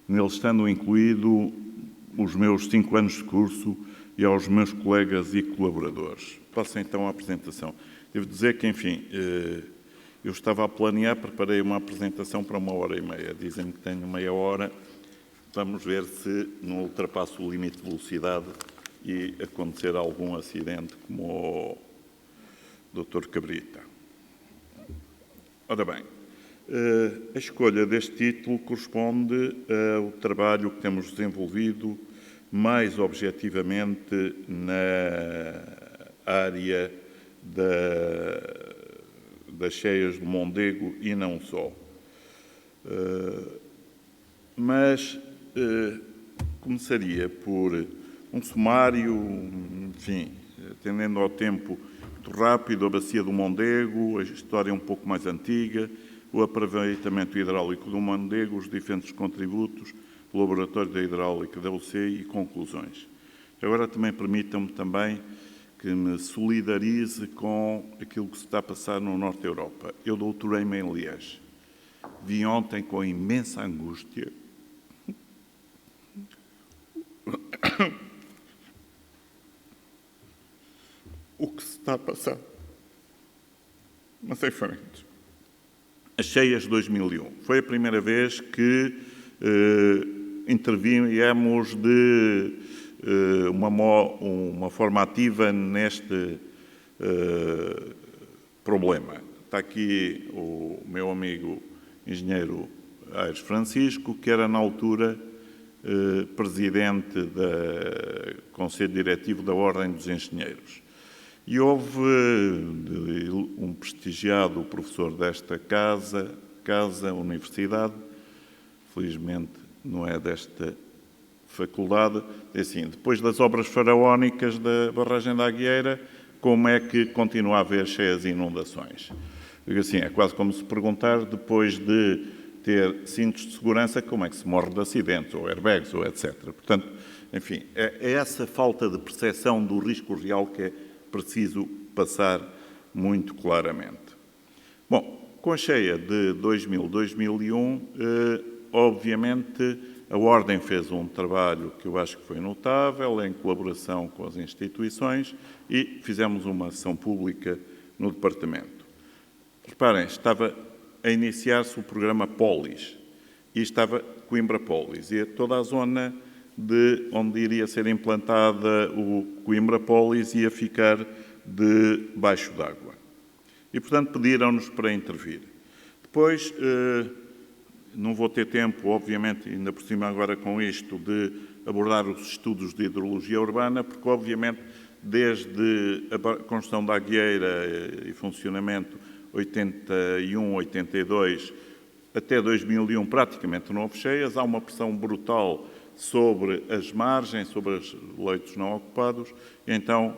nele estando incluído os meus 5 anos de curso e aos meus colegas e colaboradores. Passo então à apresentação. Devo dizer que, enfim, eu estava a planear, preparei uma apresentação para 1h30. Dizem-me que tenho meia hora. Vamos ver se não ultrapasso o limite de velocidade e acontecer algum acidente como o Dr. Cabrita. Ora bem, a escolha deste título corresponde ao trabalho que temos desenvolvido mais objetivamente na área das cheias do Mondego e não só. Mas começaria por um sumário, enfim, atendendo ao tempo muito rápido, a bacia do Mondego, a história um pouco mais antiga, o aproveitamento hidráulico do Mondego, os diferentes contributos, o laboratório da hidráulica da UCI e conclusões. Agora também permitam-me também que me solidarize com aquilo que se está a passar no Norte da Europa. Eu doutorei-me em Liège. Vi ontem com imensa angústia o que se está a passar. Mas em frente. As cheias de 2001. Foi a primeira vez que interviemos de uma forma ativa neste problema. Está aqui o meu amigo engenheiro Aires Francisco, que era na altura presidente do Conselho Diretivo da Ordem dos Engenheiros. E houve um prestigiado professor desta casa, universidade, felizmente não é desta faculdade, assim, depois das obras faraónicas da barragem da Agueira, como é que continua a haver cheias e inundações? Digo assim, é quase como se perguntar, depois de ter cintos de segurança, como é que se morre de acidentes, ou airbags, ou etc. Portanto, enfim, é essa falta de percepção do risco real que é preciso passar muito claramente. Bom, com a cheia de 2000-2001, obviamente, a Ordem fez um trabalho que eu acho que foi notável, em colaboração com as instituições, e fizemos uma ação pública no Departamento. Reparem, estava a iniciar-se o programa Polis, e estava Coimbra Polis, e toda a zona de onde iria ser implantada o Coimbra Polis ia ficar debaixo d'água. E, portanto, pediram-nos para intervir. Depois, não vou ter tempo, obviamente, ainda por cima agora com isto, de abordar os estudos de hidrologia urbana, porque, obviamente, desde a construção da Agueira e funcionamento 81, 82, até 2001, praticamente não houve cheias, há uma pressão brutal sobre as margens, sobre os leitos não ocupados, e então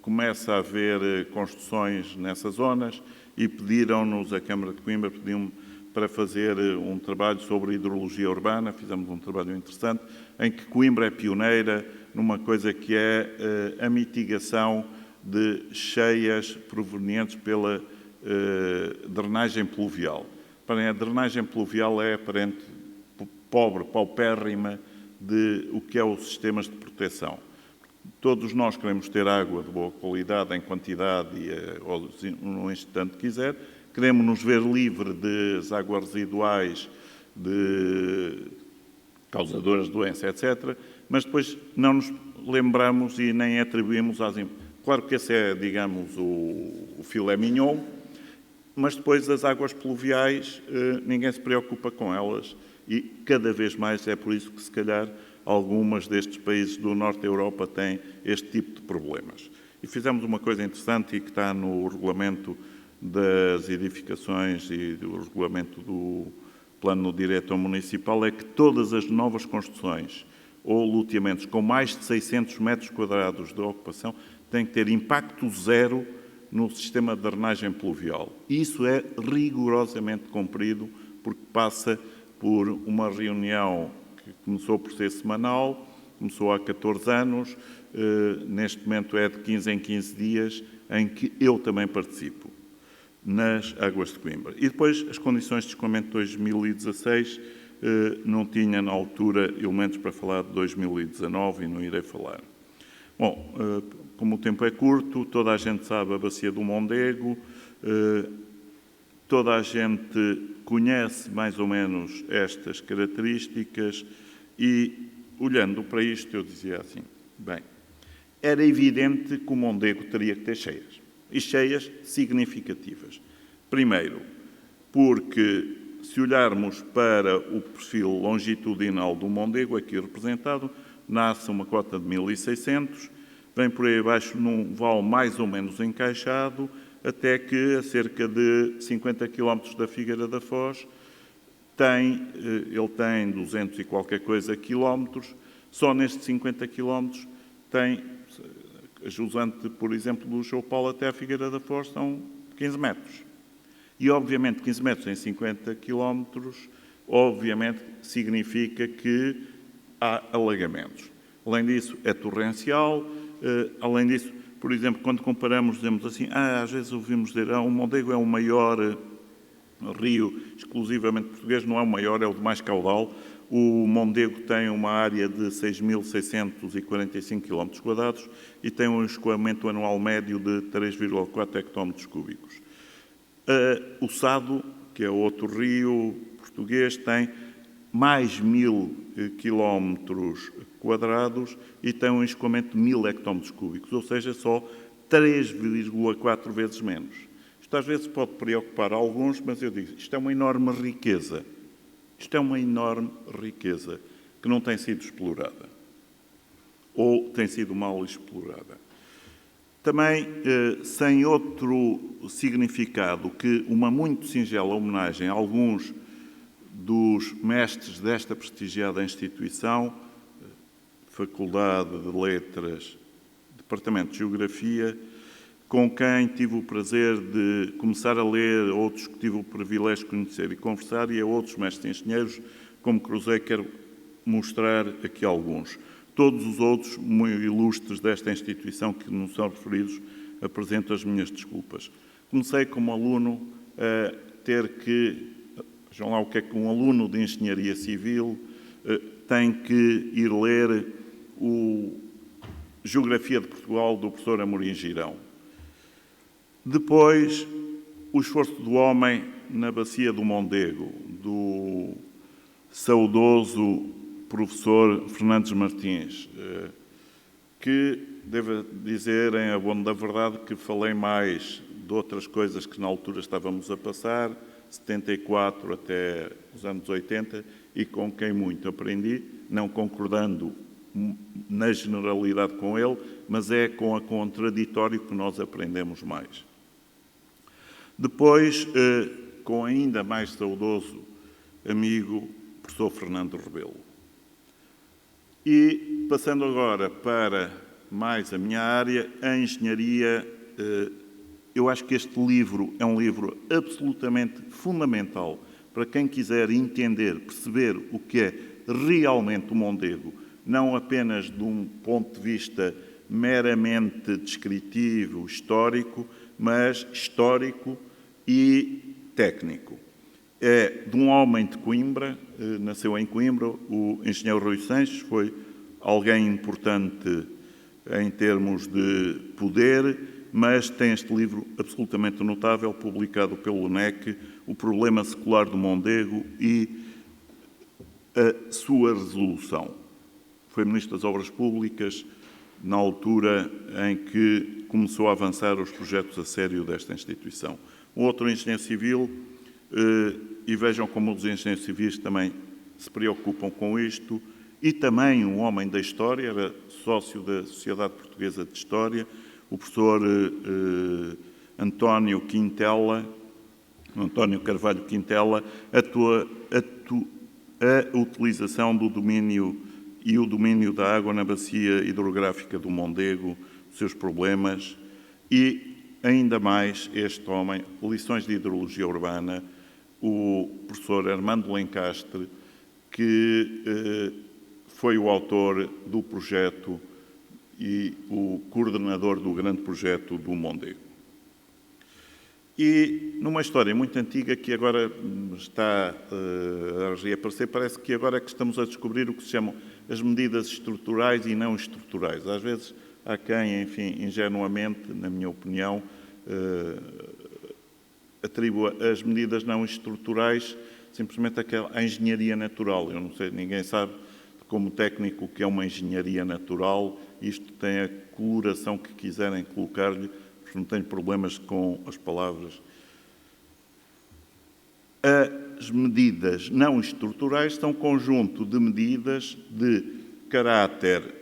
começa a haver construções nessas zonas e pediram-nos, a Câmara de Coimbra pediu-me para fazer um trabalho sobre hidrologia urbana, fizemos um trabalho interessante, em que Coimbra é pioneira numa coisa que é a mitigação de cheias provenientes pela drenagem pluvial. A drenagem pluvial é aparente pobre, paupérrima de o que é os sistemas de proteção. Todos nós queremos ter água de boa qualidade, em quantidade e no instante que quiser. Queremos nos ver livre das águas residuais, de causadoras de doença, etc. Mas depois não nos lembramos e nem atribuímos às... Claro que esse é, digamos, o filé mignon, mas depois as águas pluviais, ninguém se preocupa com elas. E cada vez mais é por isso que, se calhar, algumas destes países do Norte da Europa têm este tipo de problemas. E fizemos uma coisa interessante e que está no regulamento das edificações e do regulamento do plano diretor municipal, é que todas as novas construções ou loteamentos com mais de 600 metros quadrados de ocupação têm que ter impacto zero no sistema de drenagem pluvial. Isso é rigorosamente cumprido, porque passa por uma reunião que começou por ser semanal, começou há 14 anos, neste momento é de 15 em 15 dias, em que eu também participo, nas Águas de Coimbra. E depois as condições de escoamento de 2016 não tinha na altura elementos para falar de 2019 e não irei falar. Bom, como o tempo é curto, toda a gente sabe a Bacia do Mondego, toda a gente conhece mais ou menos estas características e, olhando para isto, eu dizia assim, bem, era evidente que o Mondego teria que ter cheias, e cheias significativas. Primeiro, porque se olharmos para o perfil longitudinal do Mondego, aqui representado, nasce uma cota de 1.600, vem por aí abaixo num vale mais ou menos encaixado, até que a cerca de 50 km da Figueira da Foz, ele tem 200 e qualquer coisa quilómetros, só nestes 50 quilómetros tem, a jusante, por exemplo, do João Paulo até a Figueira da Foz são 15 metros. E, obviamente, 15 metros em 50 quilómetros, obviamente, significa que há alagamentos. Além disso, é torrencial. Além disso, por exemplo, quando comparamos, dizemos assim, às vezes ouvimos dizer, o Mondego é o maior rio exclusivamente português, não é o maior, é o de mais caudal. O Mondego tem uma área de 6.645 km² e tem um escoamento anual médio de 3,4 hectómetros cúbicos. O Sado, que é outro rio português, tem mais 1.000 km² e tem um escoamento de 1.000 hectómetros cúbicos, ou seja, só 3,4 vezes menos. Isto às vezes pode preocupar alguns, mas eu digo, isto é uma enorme riqueza. Isto é uma enorme riqueza que não tem sido explorada ou tem sido mal explorada. Também, sem outro significado que uma muito singela homenagem a alguns dos mestres desta prestigiada instituição, Faculdade de Letras, Departamento de Geografia, com quem tive o prazer de começar a ler, outros que tive o privilégio de conhecer e conversar, e a outros mestres engenheiros, como cruzei, quero mostrar aqui alguns. Todos os outros, muito ilustres desta instituição, que não são referidos, apresento as minhas desculpas. Comecei como aluno a ter que, vejam lá o que é que um aluno de Engenharia Civil tem que ir ler o Geografia de Portugal do professor Amorim Girão. Depois, o esforço do homem na Bacia do Mondego, do saudoso professor Fernandes Martins, que, devo dizer, em abono da verdade, que falei mais de outras coisas que na altura estávamos a passar, 74 até os anos 80, e com quem muito aprendi, não concordando na generalidade com ele, mas é com a contraditório que nós aprendemos mais. Depois, com ainda mais saudoso amigo, professor Fernando Rebelo. E, passando agora para mais a minha área, a engenharia, eu acho que este livro é um livro absolutamente fundamental para quem quiser entender, perceber o que é realmente o Mondego, não apenas de um ponto de vista meramente descritivo, histórico, mas histórico e técnico. É de um homem de Coimbra, nasceu em Coimbra, o engenheiro Rui Sanches, foi alguém importante em termos de poder, mas tem este livro absolutamente notável, publicado pelo UNEC, O Problema Secular do Mondego e a sua resolução. Foi Ministro das Obras Públicas na altura em que começou a avançar os projetos a sério desta instituição. Um outro engenheiro civil, e vejam como os engenheiros civis também se preocupam com isto, e também um homem da História, era sócio da Sociedade Portuguesa de História, o professor António Carvalho Quintela, a utilização do domínio e o domínio da água na bacia hidrográfica do Mondego, seus problemas, e ainda mais este homem, lições de hidrologia urbana, o professor Armando Lencastre, que foi o autor do projeto e o coordenador do grande projeto do Mondego. E numa história muito antiga que agora está a reaparecer, parece que agora é que estamos a descobrir o que se chamam as medidas estruturais e não estruturais. Às vezes há quem, enfim, ingenuamente, na minha opinião, atribua as medidas não estruturais simplesmente à engenharia natural. Eu não sei, ninguém sabe, como técnico, o que é uma engenharia natural. Isto tem a coloração que quiserem colocar-lhe, porque não tenho problemas com as palavras. As medidas não estruturais são um conjunto de medidas de caráter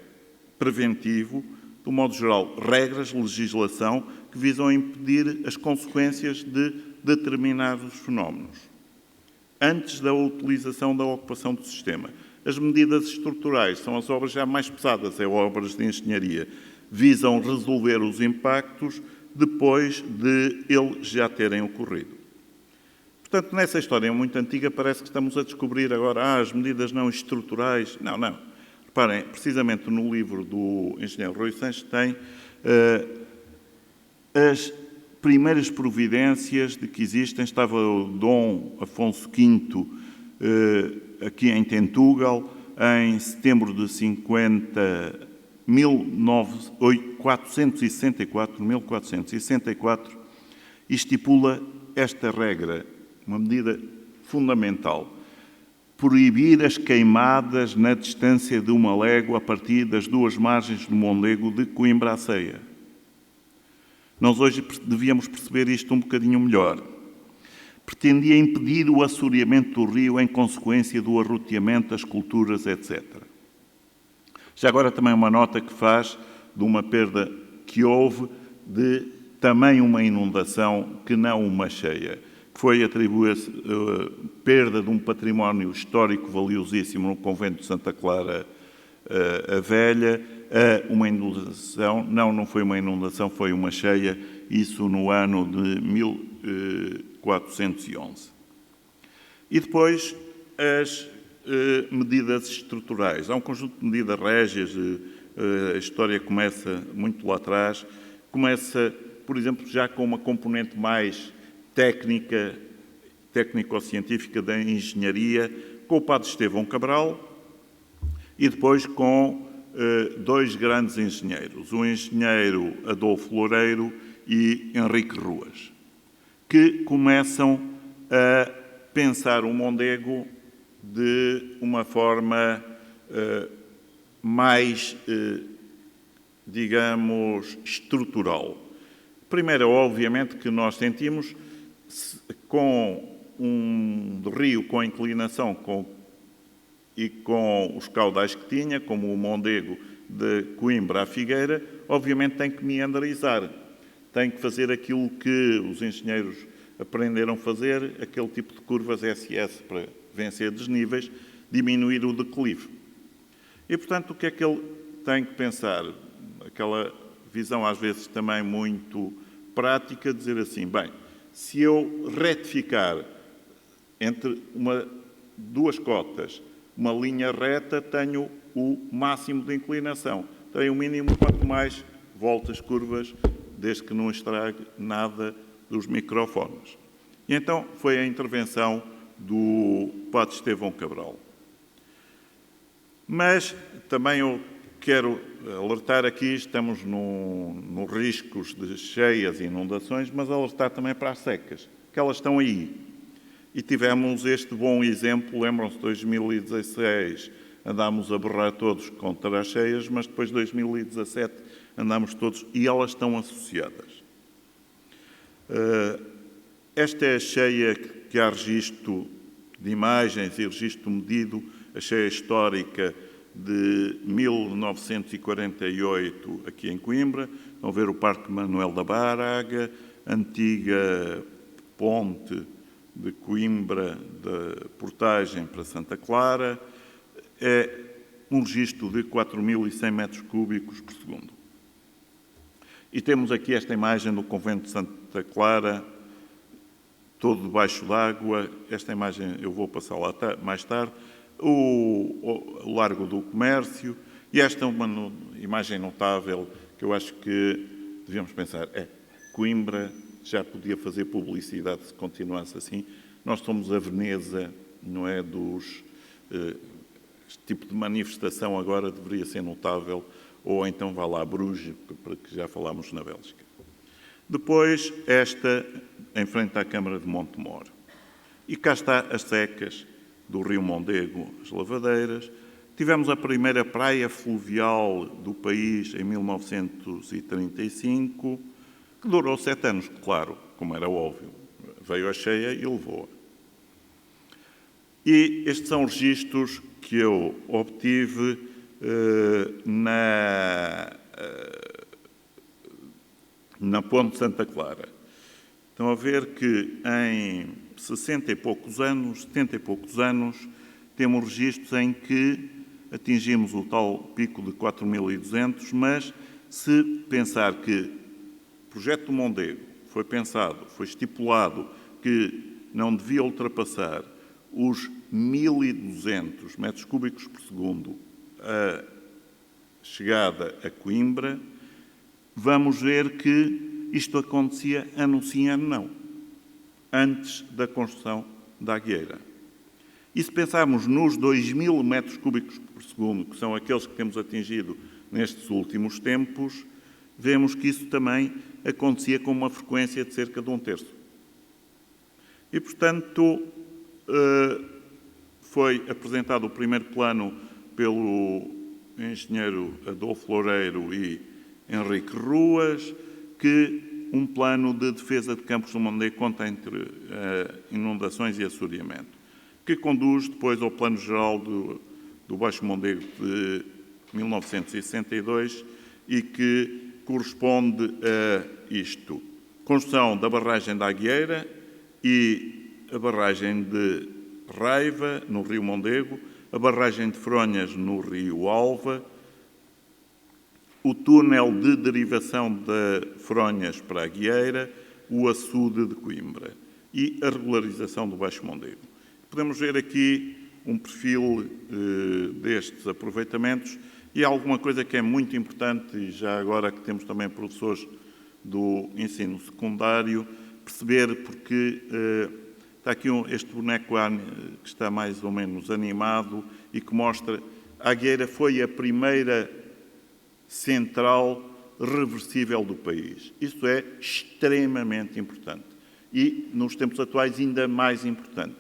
preventivo, de um modo geral, regras, legislação, que visam impedir as consequências de determinados fenómenos, antes da utilização da ocupação do sistema. As medidas estruturais são as obras já mais pesadas, obras de engenharia, visam resolver os impactos depois de eles já terem ocorrido. Portanto, nessa história muito antiga, parece que estamos a descobrir agora as medidas não estruturais. Não, não. Reparem, precisamente no livro do engenheiro Rui Sanches tem as primeiras providências de que existem. Estava o Dom Afonso V aqui em Tentugal, em setembro de 1464, e estipula esta regra, uma medida fundamental: proibir as queimadas na distância de 1 légua a partir das 2 margens do Mondego de Coimbra à Ceia. Nós hoje devíamos perceber isto um bocadinho melhor. Pretendia impedir o assoreamento do rio em consequência do arroteamento das culturas, etc. Já agora também uma nota que faz de uma perda que houve de também uma inundação que não uma cheia. Foi atribuir-se perda de um património histórico valiosíssimo no convento de Santa Clara a Velha, a uma inundação. Não foi uma inundação, foi uma cheia, isso no ano de 1411. E depois as medidas estruturais. Há um conjunto de medidas régias, a história começa muito lá atrás, começa, por exemplo, já com uma componente mais técnico-científica da engenharia, com o padre Estevão Cabral, e depois com 2 grandes engenheiros, o engenheiro Adolfo Loureiro e Henrique Ruas, que começam a pensar o Mondego de uma forma mais, digamos, estrutural. Primeiro, obviamente, que nós sentimos, com um rio com inclinação e com os caudais que tinha, como o Mondego de Coimbra à Figueira, obviamente tem que meandrizar, tem que fazer aquilo que os engenheiros aprenderam a fazer, aquele tipo de curvas SS para vencer desníveis, diminuir o declive. E, portanto, o que é que ele tem que pensar? Aquela visão, às vezes, também muito prática, dizer assim, bem, se eu retificar entre 2 cotas, uma linha reta, tenho o máximo de inclinação. Tenho o mínimo, quanto mais voltas, curvas, desde que não estrague nada dos microfones. E então foi a intervenção do padre Estevão Cabral. Mas também eu quero alertar aqui, estamos nos riscos de cheias e inundações, mas alertar também para as secas, que elas estão aí. E tivemos este bom exemplo, lembram-se, 2016 andámos a berrar todos contra as cheias, mas depois de 2017 andámos todos, e elas estão associadas. Esta é a cheia que há registro de imagens e registro medido, a cheia histórica de 1948 aqui em Coimbra. Vão ver o Parque Manuel da Baraga, antiga ponte de Coimbra, da portagem para Santa Clara. É um registro de 4.100 metros cúbicos por segundo. E temos aqui esta imagem do convento de Santa Clara, todo debaixo d'água. Esta imagem eu vou passar lá mais tarde. O Largo do Comércio. E esta é uma imagem notável que eu acho que devíamos pensar. Coimbra já podia fazer publicidade se continuasse assim. Nós somos a Veneza, não é, este tipo de manifestação agora deveria ser notável, ou então vá lá a Bruges, porque já falámos na Bélgica. Depois, esta, em frente à Câmara de Montemor. E cá está as secas do Rio Mondego, as lavadeiras. Tivemos a primeira praia fluvial do país em 1935, que durou 7 anos, claro, como era óbvio. Veio a cheia e levou-a. E estes são registros que eu obtive na Ponte de Santa Clara. Estão a ver que em 60 e poucos anos, 70 e poucos anos, temos registros em que atingimos o tal pico de 4.200, mas se pensar que o projeto do Mondego foi pensado, foi estipulado que não devia ultrapassar os 1.200 metros cúbicos por segundo a chegada a Coimbra, vamos ver que isto acontecia ano sim, ano não, antes da construção da Agueira. E se pensarmos nos 2.000 metros cúbicos por segundo, que são aqueles que temos atingido nestes últimos tempos, vemos que isso também acontecia com uma frequência de cerca de 1/3. E, portanto, foi apresentado o primeiro plano pelo engenheiro Adolfo Loureiro e Henrique Ruas, que um plano de defesa de Campos do Mondego contra entre inundações e assoreamento, que conduz depois ao Plano Geral do Baixo Mondego de 1962 e que corresponde a isto. Construção da barragem da Agueira e a barragem de Raiva, no Rio Mondego, a barragem de Fronhas, no Rio Alva, o túnel de derivação de Fronhas para a Agueira, o açude de Coimbra e a regularização do Baixo Mondego. Podemos ver aqui um perfil destes aproveitamentos e alguma coisa que é muito importante, e já agora que temos também professores do ensino secundário, perceber porque está aqui este boneco que está mais ou menos animado e que mostra a Agueira foi a primeira central reversível do país. Isto é extremamente importante e, nos tempos atuais, ainda mais importante.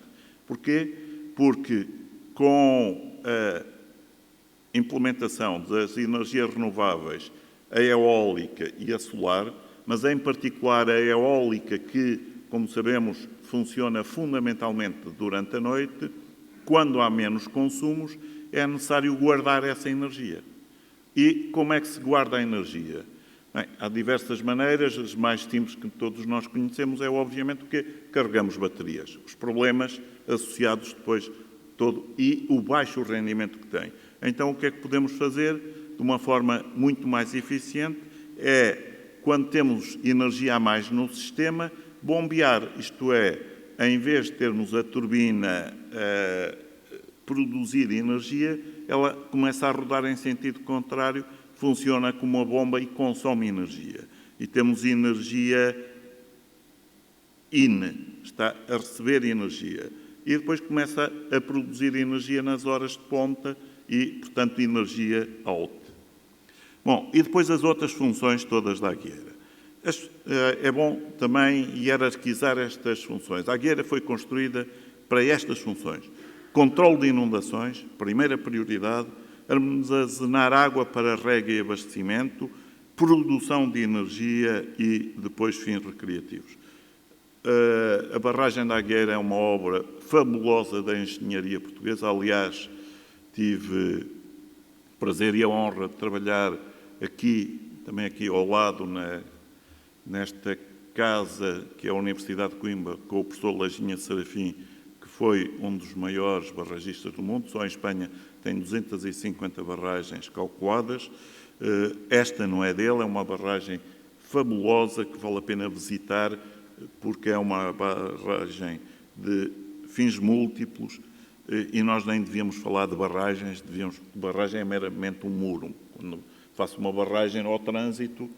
Porquê? Porque com a implementação das energias renováveis, a eólica e a solar, mas em particular a eólica que, como sabemos, funciona fundamentalmente durante a noite, quando há menos consumos, é necessário guardar essa energia. E como é que se guarda a energia? Bem, há diversas maneiras, as mais simples que todos nós conhecemos é, obviamente, o que carregamos baterias. Os problemas associados depois e o baixo rendimento que tem. Então, o que é que podemos fazer de uma forma muito mais eficiente? É, quando temos energia a mais no sistema, bombear, isto é, em vez de termos a turbina a produzir energia, ela começa a rodar em sentido contrário, funciona como uma bomba e consome energia. E temos energia está a receber energia. E depois começa a produzir energia nas horas de ponta e, portanto, energia alta. Bom, e depois as outras funções todas da Agueira. É bom também hierarquizar estas funções. A Agueira foi construída para estas funções. Controle de inundações, primeira prioridade, armazenar água para rega e abastecimento, produção de energia e depois fins recreativos. A barragem da Agueira é uma obra fabulosa da engenharia portuguesa. Aliás, tive o prazer e a honra de trabalhar também aqui ao lado, nesta casa que é a Universidade de Coimbra, com o professor Lajinha Serafim, que foi um dos maiores barragistas do mundo. Só em Espanha tem 250 barragens calculadas. Esta não é dele, é uma barragem fabulosa que vale a pena visitar, porque é uma barragem de fins múltiplos e nós nem devíamos falar de barragens, barragem é meramente um muro. Quando faço uma barragem ao trânsito,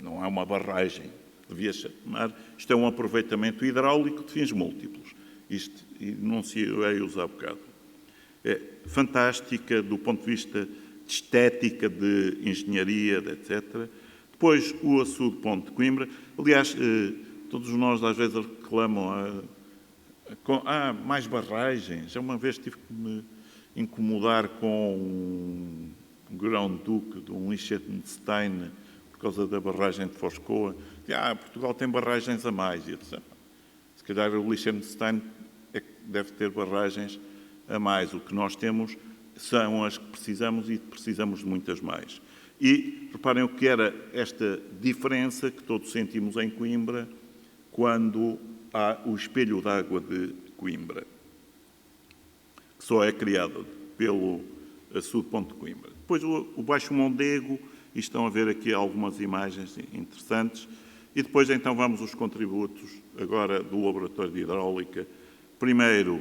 não é uma barragem, devia chamar, isto é um aproveitamento hidráulico de fins múltiplos. Isto enunciei-os há bocado. É fantástica do ponto de vista de estética, de engenharia, etc. Depois, o açude Ponte de Coimbra. Aliás, todos nós às vezes reclamam mais barragens. Já uma vez tive que me incomodar com um grão-duque de um Liechtenstein por causa da barragem de Foscoa. Portugal tem barragens a mais. E eu disse, se calhar o Liechtenstein deve ter barragens a mais. O que nós temos são as que precisamos e precisamos de muitas mais. E reparem o que era esta diferença que todos sentimos em Coimbra quando há o espelho d'água de Coimbra, que só é criado pelo açude Ponte de Coimbra. Depois o Baixo Mondego, e estão a ver aqui algumas imagens interessantes. E depois então vamos aos contributos agora do Laboratório de Hidráulica. Primeiro,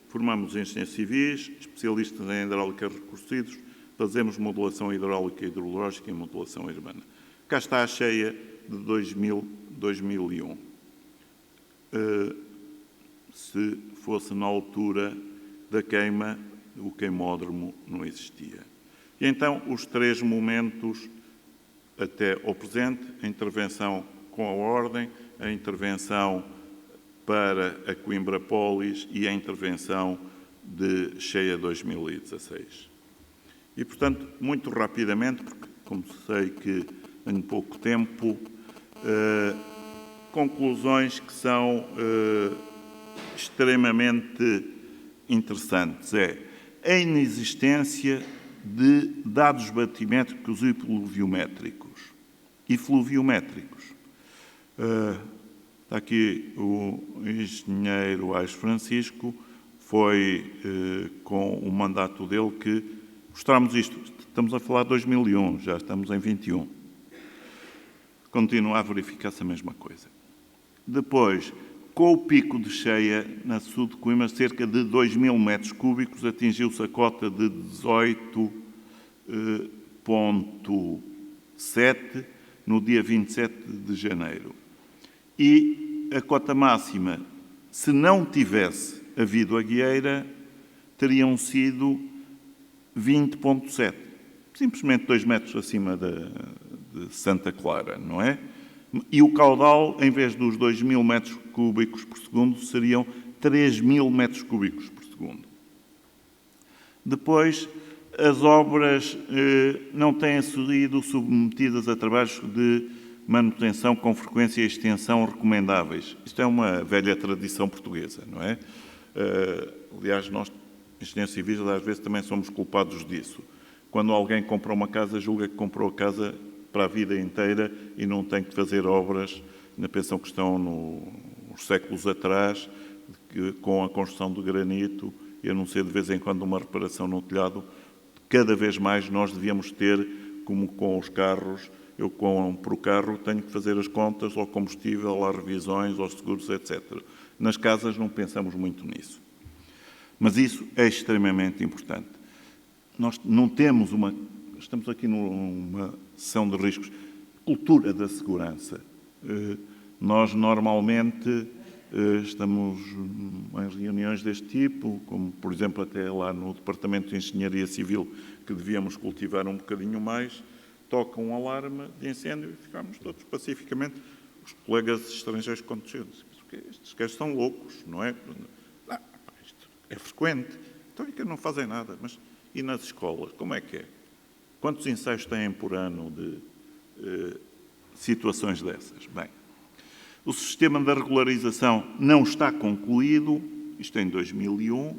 formamos engenheiros civis, especialistas em hidráulica recursivos, fazemos modulação hidráulica e hidrológica e modulação urbana. Cá está a cheia de 2001. Se fosse na altura da queima, o queimódromo não existia. E então, os 3 momentos até ao presente, a intervenção com a ordem, a intervenção para a Coimbra Polis e a intervenção de cheia 2016. E, portanto, muito rapidamente, porque como sei que tenho pouco tempo, conclusões que são extremamente interessantes. A inexistência de dados batimétricos e pluviométricos. Está aqui o engenheiro Ais Francisco, foi com o mandato dele que mostramos isto. Estamos a falar de 2001, já estamos em 21. Continua a verificar-se a mesma coisa. Depois, com o pico de cheia na sul de Coimbra, cerca de 2.000 metros cúbicos, atingiu-se a cota de 18,7 no dia 27 de janeiro. E a cota máxima, se não tivesse havido a guieira, teriam sido 20,7. Simplesmente 2 metros acima de Santa Clara, não é? E o caudal, em vez dos 2.000 metros cúbicos por segundo, seriam 3.000 metros cúbicos por segundo. Depois, as obras não têm sido submetidas a trabalhos de manutenção com frequência e extensão recomendáveis. Isto é uma velha tradição portuguesa, não é? Aliás, nós, engenheiros civis, às vezes também somos culpados disso. Quando alguém compra uma casa, julga que comprou a casa para a vida inteira e não tem que fazer obras, na pensão que estão nos séculos atrás, com a construção do granito, e a não ser de vez em quando uma reparação no telhado. Cada vez mais nós devíamos ter, como com os carros, eu compro o carro, tenho que fazer as contas ao combustível, às revisões, aos seguros, etc. Nas casas não pensamos muito nisso. Mas isso é extremamente importante. Nós não temos estamos aqui numa sessão de riscos, cultura da segurança. Nós normalmente estamos em reuniões deste tipo, como por exemplo até lá no Departamento de Engenharia Civil, que devíamos cultivar um bocadinho mais, toca um alarme de incêndio e ficamos todos pacificamente, os colegas estrangeiros quando chegam, estes gajos são loucos, não é? Isto é frequente, então é que não fazem nada, mas e nas escolas, como é que é? Quantos ensaios têm por ano de situações dessas? Bem, o sistema da regularização não está concluído, isto em 2001,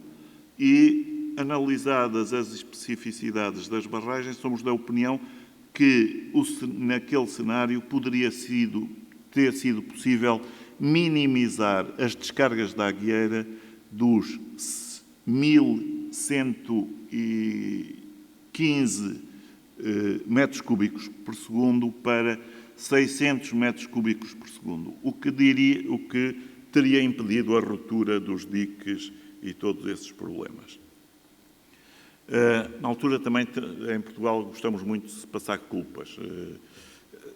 e analisadas as especificidades das barragens, somos da opinião que naquele cenário poderia ter sido possível minimizar as descargas da Agueira dos 1.115 metros cúbicos por segundo para 600 metros cúbicos por segundo, o que teria impedido a ruptura dos diques e todos esses problemas. Na altura também, em Portugal, gostamos muito de se passar culpas.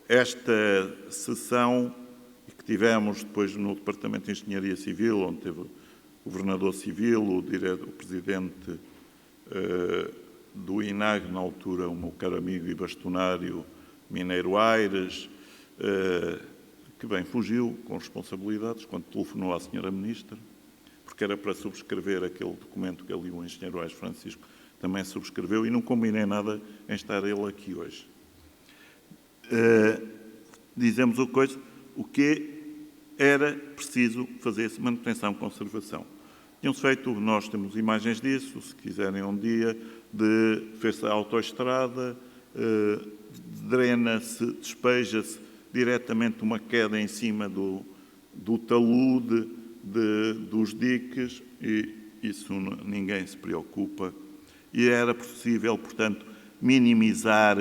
Esta sessão que tivemos depois no Departamento de Engenharia Civil, onde teve o Governador Civil, o Presidente do INAG, na altura, o meu caro amigo e bastonário Mineiro Aires, que bem fugiu com responsabilidades quando telefonou à Sra. Ministra, porque era para subscrever aquele documento que ali o engenheiro Aires Francisco também subscreveu, e não combinei nada em estar ele aqui hoje. Dizemos o que era preciso fazer-se manutenção e conservação. Tinham-se feito, nós temos imagens disso, se quiserem um dia, fez-se a autoestrada, drena-se, despeja-se diretamente uma queda em cima do talude dos diques, e isso ninguém se preocupa. E era possível, portanto, minimizar,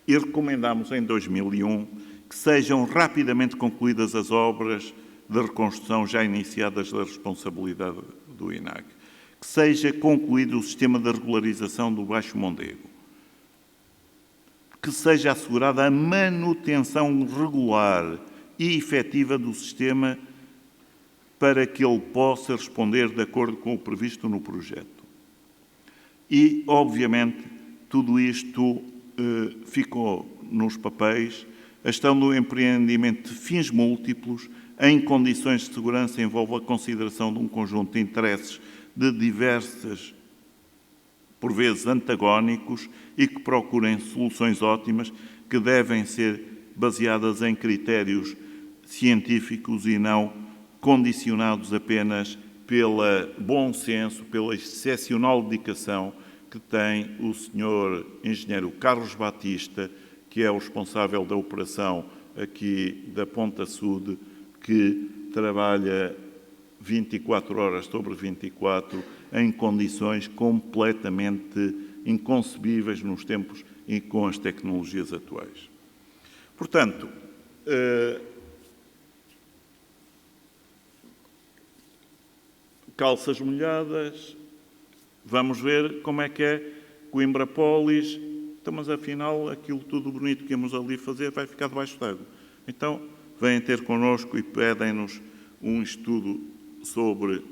e recomendámos em 2001 que sejam rapidamente concluídas as obras de reconstrução já iniciadas da responsabilidade do INAG, que seja concluído o sistema de regularização do Baixo Mondego, que seja assegurada a manutenção regular e efetiva do sistema para que ele possa responder de acordo com o previsto no projeto. E, obviamente, tudo isto ficou nos papéis. A gestão do empreendimento de fins múltiplos, em condições de segurança, envolve a consideração de um conjunto de interesses de diversas, por vezes antagónicos, e que procurem soluções ótimas que devem ser baseadas em critérios científicos e não condicionados apenas pelo bom senso, pela excepcional dedicação que tem o Sr. Engenheiro Carlos Batista, que é o responsável da operação aqui da Ponta Sud, que trabalha 24 horas sobre 24 em condições completamente inconcebíveis nos tempos e com as tecnologias atuais. Portanto, calças molhadas, vamos ver como é que é Coimbra Polis. Então, mas afinal, aquilo tudo bonito que íamos ali fazer vai ficar debaixo d'água. Então, vêm ter connosco e pedem-nos um estudo sobre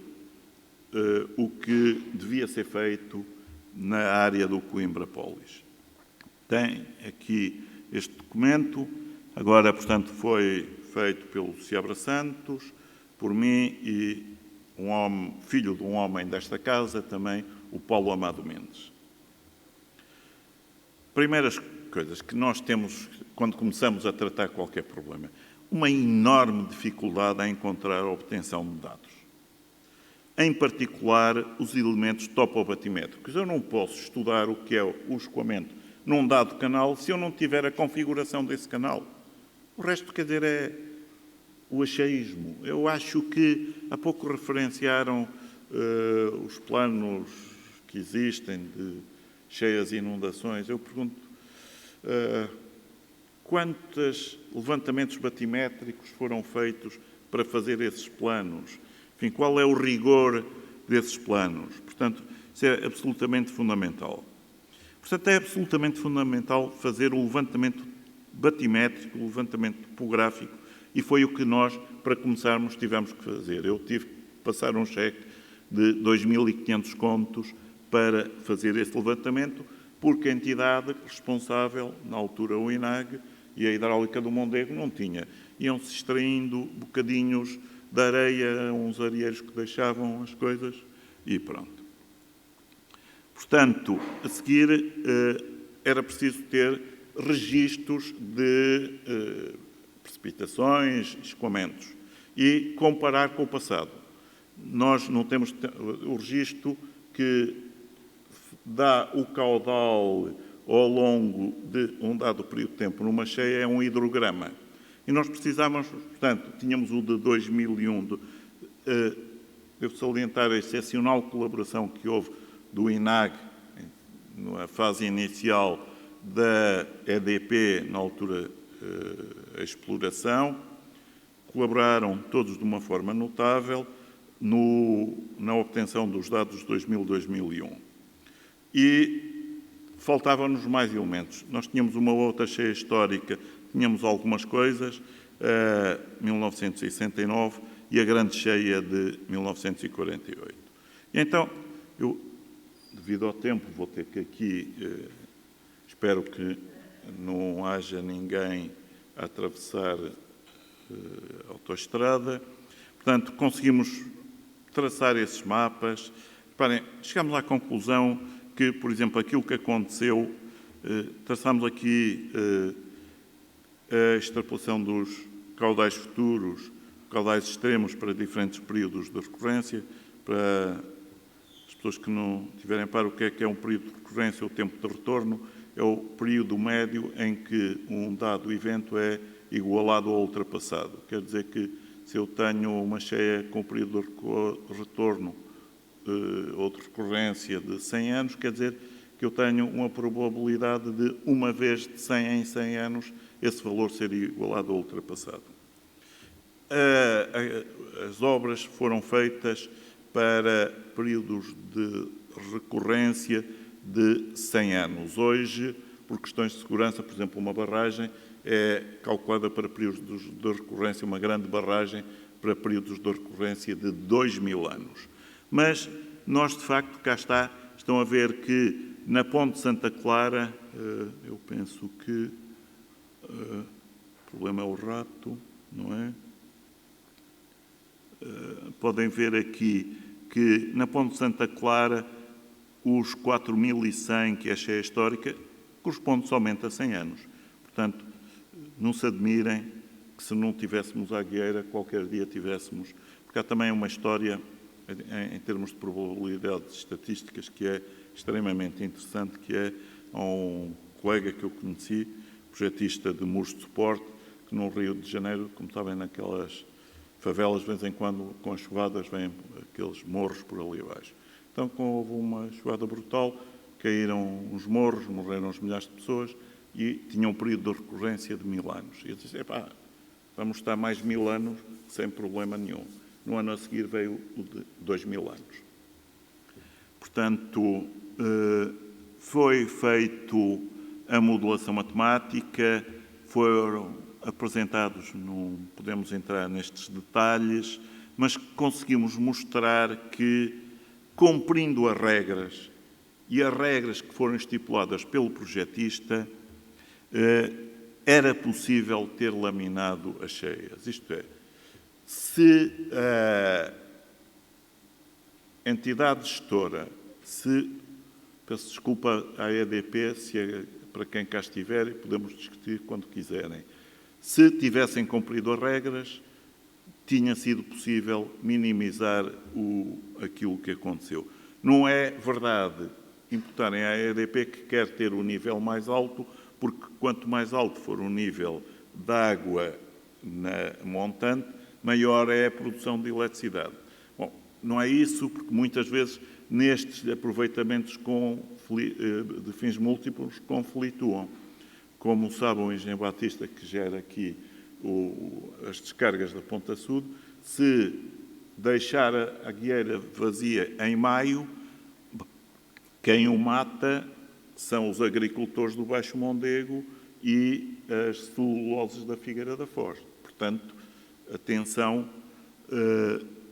o que devia ser feito na área do Coimbra Polis. Tem aqui este documento, agora, portanto, foi feito pelo Seabra Santos, por mim e filho de um homem desta casa, também o Paulo Amado Mendes. Primeiras coisas que nós temos quando começamos a tratar qualquer problema. Uma enorme dificuldade a encontrar a obtenção de dados. Em particular, os elementos topobatimétricos. Eu não posso estudar o que é o escoamento num dado canal se eu não tiver a configuração desse canal. O resto, quer dizer, é o acheísmo. Eu acho que há pouco referenciaram os planos que existem de cheias e inundações. Eu pergunto quantos levantamentos batimétricos foram feitos para fazer esses planos? Enfim, qual é o rigor desses planos? Portanto, isso é absolutamente fundamental. Portanto, é absolutamente fundamental fazer o levantamento batimétrico, o levantamento topográfico, e foi o que nós, para começarmos, tivemos que fazer. Eu tive que passar um cheque de 2.500 contos para fazer esse levantamento, porque a entidade responsável, na altura o INAG, e a hidráulica do Mondego não tinha. Iam-se extraindo bocadinhos de areia, uns areieiros que deixavam as coisas, e pronto. Portanto, a seguir, era preciso ter registros de precipitações, escoamentos, e comparar com o passado. Nós não temos o registro que dá o caudal ao longo de um dado período de tempo numa cheia, é um hidrograma. E nós precisávamos, portanto, tínhamos o de 2001, devo salientar a excepcional colaboração que houve do INAG, na fase inicial da EDP, na altura a exploração, colaboraram todos de uma forma notável na obtenção dos dados de 2000-2001. E faltavam-nos mais elementos. Nós tínhamos uma outra cheia histórica, tínhamos algumas coisas, 1969 e a grande cheia de 1948. E então, eu, devido ao tempo, vou ter que aqui, espero que não haja ninguém a atravessar a autoestrada. Portanto, conseguimos traçar esses mapas. Reparem, chegamos à conclusão que, por exemplo, aquilo que aconteceu, traçamos aqui a extrapolação dos caudais futuros, caudais extremos para diferentes períodos de recorrência. Para as pessoas que não tiverem para o que é um período de recorrência, o tempo de retorno é o período médio em que um dado evento é igualado ou ultrapassado. Quer dizer que se eu tenho uma cheia com período de retorno ou de recorrência de 100 anos, quer dizer que eu tenho uma probabilidade de, uma vez de 100 em 100 anos, esse valor ser igualado ou ultrapassado. As obras foram feitas para períodos de recorrência de 100 anos. Hoje, por questões de segurança, por exemplo, uma barragem é calculada para períodos de recorrência, uma grande barragem para períodos de recorrência de 2000 anos. Mas nós, de facto, cá estão a ver que na Ponte Santa Clara, eu penso que o problema é o rato, não é? Podem ver aqui que na Ponte Santa Clara os 4.100, que é a cheia histórica, corresponde somente a 100 anos. Portanto, não se admirem que se não tivéssemos a Agueira, qualquer dia tivéssemos... Porque há também uma história, em termos de probabilidades estatísticas, que é extremamente interessante, que é um colega que eu conheci, projetista de muros de suporte, que no Rio de Janeiro, como sabem, naquelas favelas, de vez em quando, com as chuvadas, vêm aqueles morros por ali abaixo. Então, como houve uma chuvada brutal, caíram os morros, morreram os milhares de pessoas e tinham um período de recorrência de 1000 anos. E eu disse, vamos estar mais 1000 anos sem problema nenhum. No ano a seguir veio o de 2000 anos. Portanto, foi feita a modulação matemática, foram apresentados, não podemos entrar nestes detalhes, mas conseguimos mostrar que, cumprindo as regras, e as regras que foram estipuladas pelo projetista, era possível ter laminado as cheias. Isto é, se a entidade gestora, peço desculpa à EDP, para quem cá estiver, e podemos discutir quando quiserem, se tivessem cumprido as regras, tinha sido possível minimizar aquilo que aconteceu. Não é verdade imputarem à EDP que quer ter o nível mais alto, porque quanto mais alto for o nível da água na montante, maior é a produção de eletricidade. Bom, não é isso, porque muitas vezes nestes aproveitamentos de fins múltiplos conflituam. Como sabe o engenheiro Batista, que gera aqui as descargas da Ponta Sul, se deixar a Agueira vazia em maio, quem o mata são os agricultores do Baixo Mondego e as celuloses da Figueira da Foz. Portanto, atenção,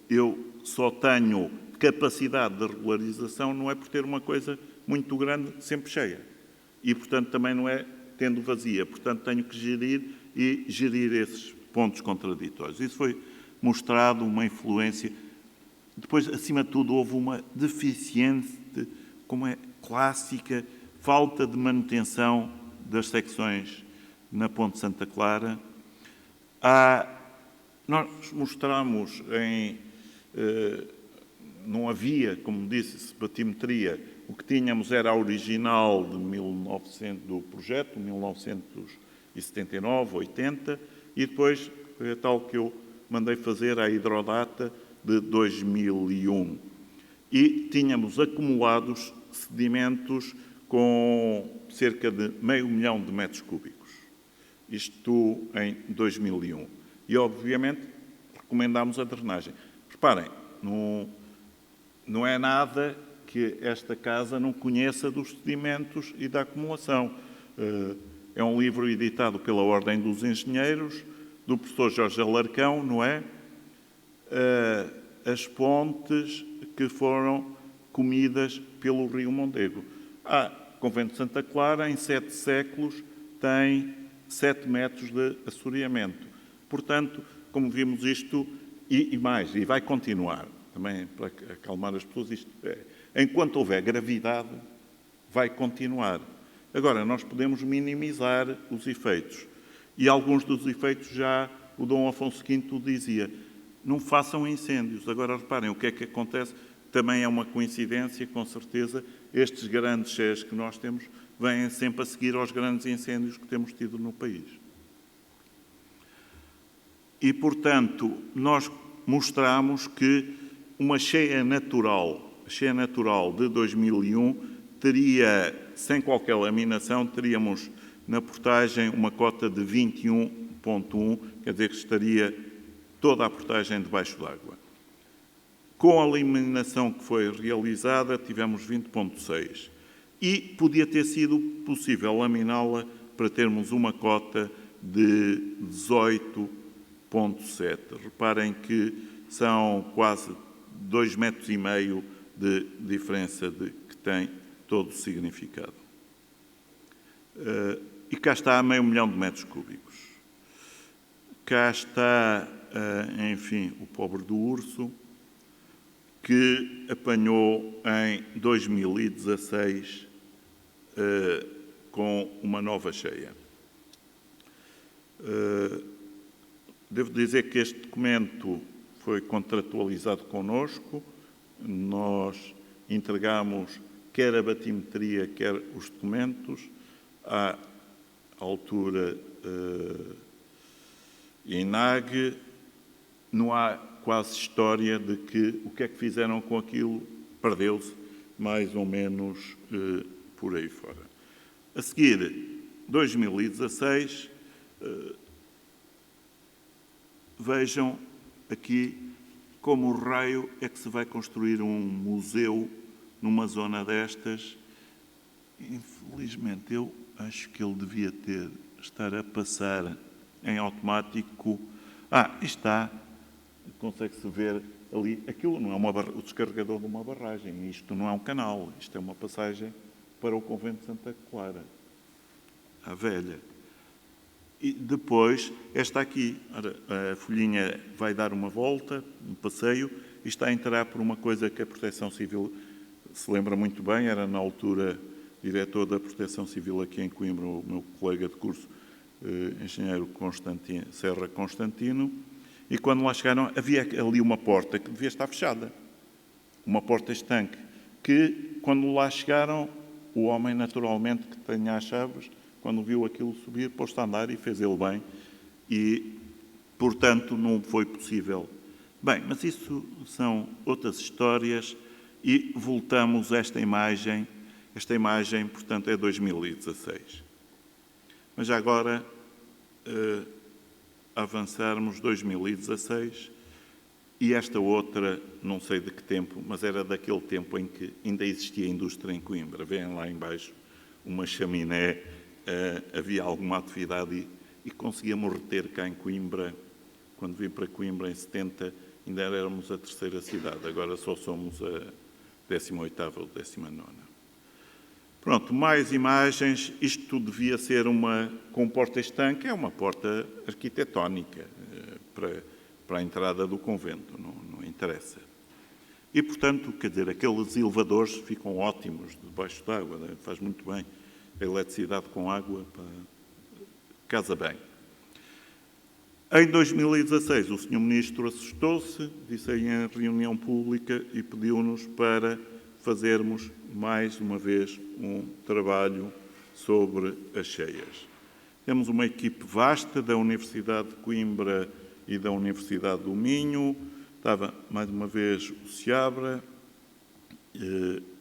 eu só tenho capacidade de regularização, não é por ter uma coisa muito grande sempre cheia. E, portanto, também não é tendo vazia. Portanto, tenho que gerir esses pontos contraditórios. Isso foi mostrado, uma influência. Depois, acima de tudo, houve uma deficiência, como é clássica, falta de manutenção das secções na Ponte Santa Clara. Nós mostramos não havia, como disse, batimetria. O que tínhamos era a original do projeto, 1979, 80, e depois foi a tal que eu mandei fazer, a hidrodata de 2001. E tínhamos acumulados sedimentos com cerca de 500 mil de metros cúbicos. Isto em 2001. E, obviamente, recomendámos a drenagem. Reparem, não é nada que esta casa não conheça dos sedimentos e da acumulação. É um livro editado pela Ordem dos Engenheiros, do professor Jorge Alarcão, não é? As pontes que foram comidas pelo rio Mondego. Convento de Santa Clara, em 7 séculos, tem 7 metros de assoreamento. Portanto, como vimos isto, e mais, e vai continuar, também para acalmar as pessoas, enquanto houver gravidade, vai continuar. Agora, nós podemos minimizar os efeitos. E alguns dos efeitos já o Dom Afonso V dizia: não façam incêndios. Agora, reparem, o que é que acontece? Também é uma coincidência, com certeza, estes grandes cheias que nós temos vêm sempre a seguir aos grandes incêndios que temos tido no país. E, portanto, nós mostramos que uma cheia natural de 2001, teria, sem qualquer laminação, teríamos na portagem uma cota de 21,1, quer dizer que estaria toda a portagem debaixo d'água. Com a laminação que foi realizada, tivemos 20,6. E podia ter sido possível laminá-la para termos uma cota de 18,7. Reparem que são quase 2,5 metros de diferença que tem todo o significado. E cá está 500 mil de metros cúbicos. Cá está, enfim, o pobre do urso, que apanhou em 2016 com uma nova cheia. Devo dizer que este documento foi contratualizado connosco. Nós entregamos quer a batimetria, quer os documentos. À altura INAG, não há quase história de que o que é que fizeram com aquilo, perdeu-se mais ou menos por aí fora. A seguir, 2016, vejam aqui como raio é que se vai construir um museu numa zona destas. Infelizmente, eu acho que ele devia estar a passar em automático. Está. Consegue-se ver ali. Aquilo não é o descarregador de uma barragem. Isto não é um canal. Isto é uma passagem para o Convento de Santa Clara, a velha. E depois, esta aqui. A folhinha vai dar uma volta, um passeio, e está a entrar por uma coisa que a Proteção Civil se lembra muito bem. Era, na altura, diretor da Proteção Civil aqui em Coimbra, o meu colega de curso, engenheiro Serra Constantino, e quando lá chegaram havia ali uma porta que devia estar fechada, uma porta estanque, que quando lá chegaram, o homem naturalmente que tinha as chaves, quando viu aquilo subir, pôs-se a andar e fez ele bem, e portanto não foi possível. Bem, mas isso são outras histórias, e voltamos a esta imagem. Esta imagem, portanto, é 2016. Mas já agora, avançarmos 2016, e esta outra, não sei de que tempo, mas era daquele tempo em que ainda existia indústria em Coimbra. Vêem lá embaixo uma chaminé, havia alguma atividade e conseguíamos reter cá em Coimbra. Quando vim para Coimbra em 70, ainda éramos a 3ª cidade, agora só somos a 18ª ou 19ª. Pronto, mais imagens. Isto devia ser com porta estanque, é uma porta arquitetónica para a entrada do convento, não interessa. E, portanto, quer dizer, aqueles elevadores ficam ótimos debaixo d'água, faz muito bem. A eletricidade com água casa bem. Em 2016, o Sr. Ministro assustou-se, disse aí em reunião pública e pediu-nos para fazermos, mais uma vez, um trabalho sobre as cheias. Temos uma equipe vasta da Universidade de Coimbra e da Universidade do Minho. Estava, mais uma vez, o Seabra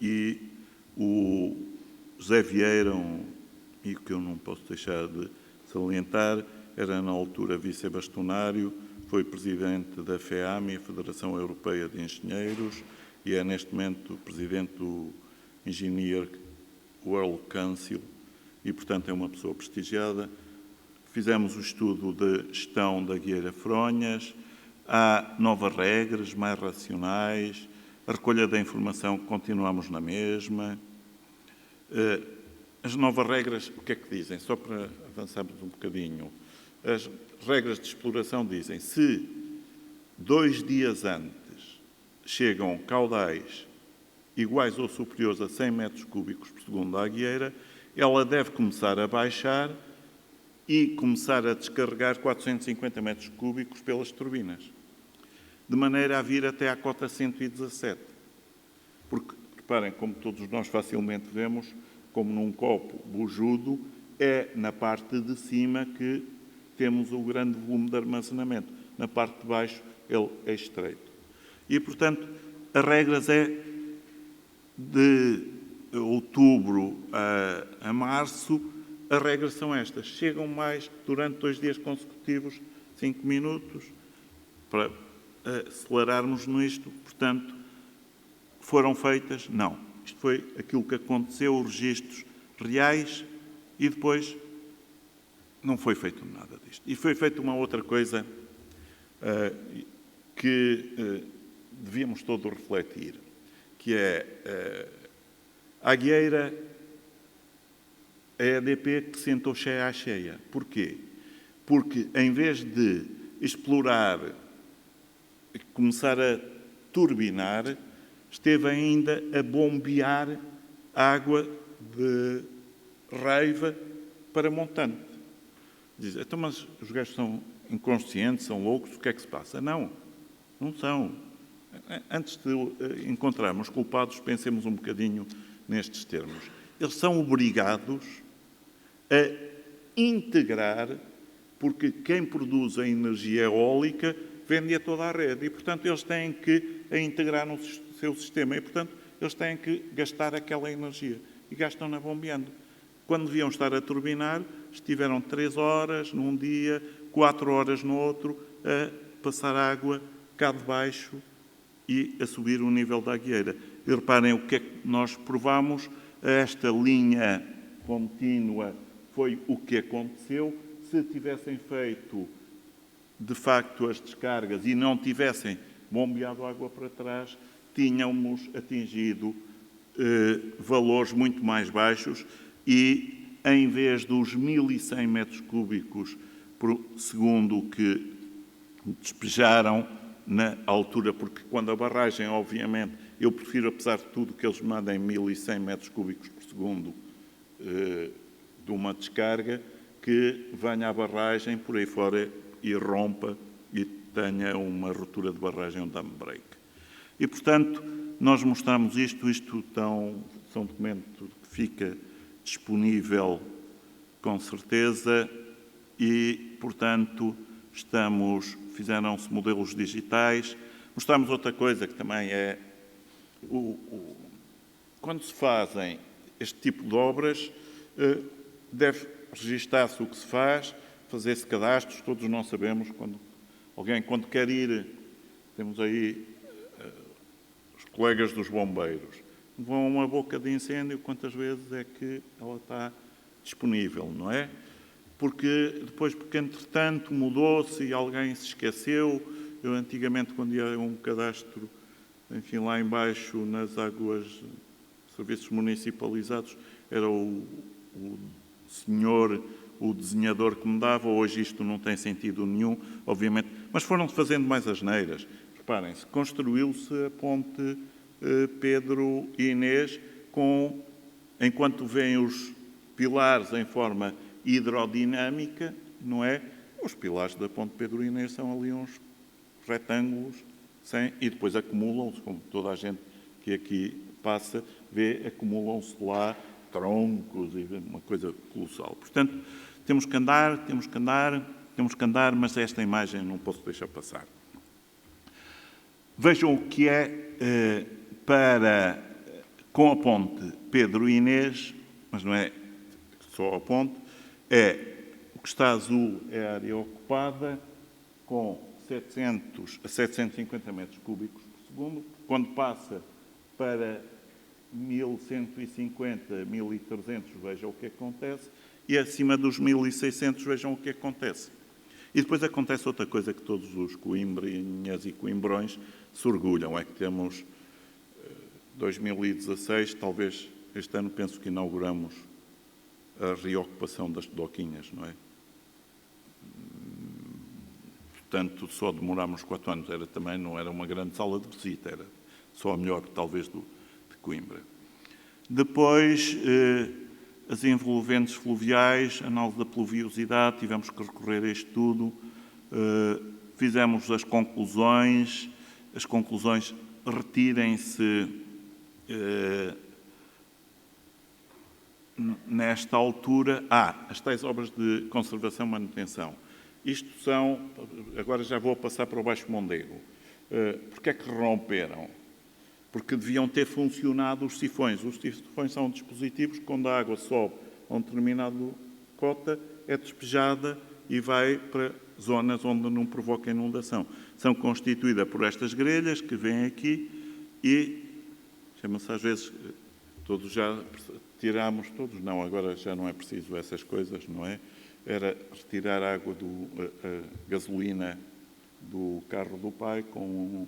e o José Vieira, e que eu não posso deixar de salientar, era na altura vice-bastonário, foi presidente da FEAMI, a Federação Europeia de Engenheiros, e é neste momento presidente do Engineer World Council, e portanto é uma pessoa prestigiada. fizemos o estudo de gestão da Guieira Fronhas, há novas regras, mais racionais, a recolha da informação, continuamos na mesma. As novas regras, o que é que dizem? Só para avançarmos um bocadinho. As regras de exploração dizem, se 2 dias antes chegam caudais iguais ou superiores a 100 metros cúbicos por segundo à Guieira, ela deve começar a baixar e começar a descarregar 450 metros cúbicos pelas turbinas, de maneira a vir até à cota 117. Porque, reparem, como todos nós facilmente vemos, como num copo bujudo, é na parte de cima que temos o grande volume de armazenamento. Na parte de baixo, ele é estreito. E, portanto, as regras é de outubro a março, as regras são estas. Chegam mais durante 2 dias consecutivos, 5 minutos, para acelerarmos nisto. Portanto, foram feitas? Não. Isto foi aquilo que aconteceu, os registros reais, e depois não foi feito nada disto. E foi feita uma outra coisa que devíamos todos refletir, que é a Guieira, a EDP que sentou cheia à cheia. Porquê? Porque, em vez de explorar, começar a turbinar, esteve ainda a bombear água de Reiva para Montante. Diz, então, mas os gajos são inconscientes, são loucos, o que é que se passa? Não, não são. Antes de encontrarmos culpados, pensemos um bocadinho nestes termos. Eles são obrigados a integrar, porque quem produz a energia eólica vende a toda a rede e, portanto, eles têm que a integrar no seu sistema e, portanto, eles têm que gastar aquela energia e gastam-na bombeando. Quando deviam estar a turbinar, estiveram 3 horas num dia, 4 horas no outro, a passar água cá de baixo e a subir o nível da Guieira. E reparem o que é que nós provamos. Esta linha contínua foi o que aconteceu. Se tivessem feito, de facto, as descargas e não tivessem bombeado água para trás, tínhamos atingido valores muito mais baixos e, em vez dos 1.100 metros cúbicos por segundo que despejaram na altura, porque quando a barragem, obviamente, eu prefiro, apesar de tudo, que eles mandem 1.100 metros cúbicos por segundo de uma descarga, que venha a barragem por aí fora e rompa e tenha uma ruptura de barragem, um dam break. E, portanto, nós mostramos isto são documentos que fica disponível com certeza e, portanto, fizeram-se modelos digitais. Mostramos outra coisa que também é, quando se fazem este tipo de obras, deve registar-se o que se faz, fazer-se cadastros, todos nós sabemos, quando quer ir, temos aí os colegas dos bombeiros, vão a uma boca de incêndio, quantas vezes é que ela está disponível, não é? Porque entretanto mudou-se e alguém se esqueceu. Eu antigamente, quando ia a um cadastro, enfim, lá embaixo, nas águas, serviços municipalizados, era o senhor, o desenhador que me dava. Hoje isto não tem sentido nenhum, obviamente, mas foram-se fazendo mais asneiras. Reparem-se, construiu-se a ponte Pedro e Inês enquanto vêm os pilares em forma hidrodinâmica, não é? Os pilares da ponte Pedro e Inês são ali uns retângulos e depois acumulam-se, como toda a gente que aqui passa vê, acumulam-se lá troncos e uma coisa colossal. Portanto, temos que andar, mas esta imagem não posso deixar passar. Vejam o que é com a ponte Pedro e Inês, mas não é só a ponte, o que está azul é a área ocupada com 700 a 750 metros cúbicos por segundo. Quando passa para 1.150, 1.300, veja o que acontece. e acima dos 1.600 vejam o que acontece. E depois acontece outra coisa que todos os coimbrinhas e coimbrões se orgulham, é que temos 2016, talvez este ano penso que inauguramos a reocupação das doquinhas, não é? Portanto, só demorámos 4 anos, não era uma grande sala de visita, era só a melhor, talvez, de Coimbra. Depois, as envolventes fluviais, análise da pluviosidade, tivemos que recorrer a isto tudo, fizemos as conclusões retirem-se nesta altura. As tais obras de conservação e manutenção. Isto são, agora já vou passar para o Baixo Mondego. Porquê é que romperam? Porque deviam ter funcionado os sifões. Os sifões são dispositivos que, quando a água sobe a um determinado cota, é despejada e vai para zonas onde não provoca inundação. São constituídas por estas grelhas que vêm aqui e, chama-se às vezes, todos já tiramos, todos não, agora já não é preciso essas coisas, não é? Era retirar a água, a gasolina do carro do pai com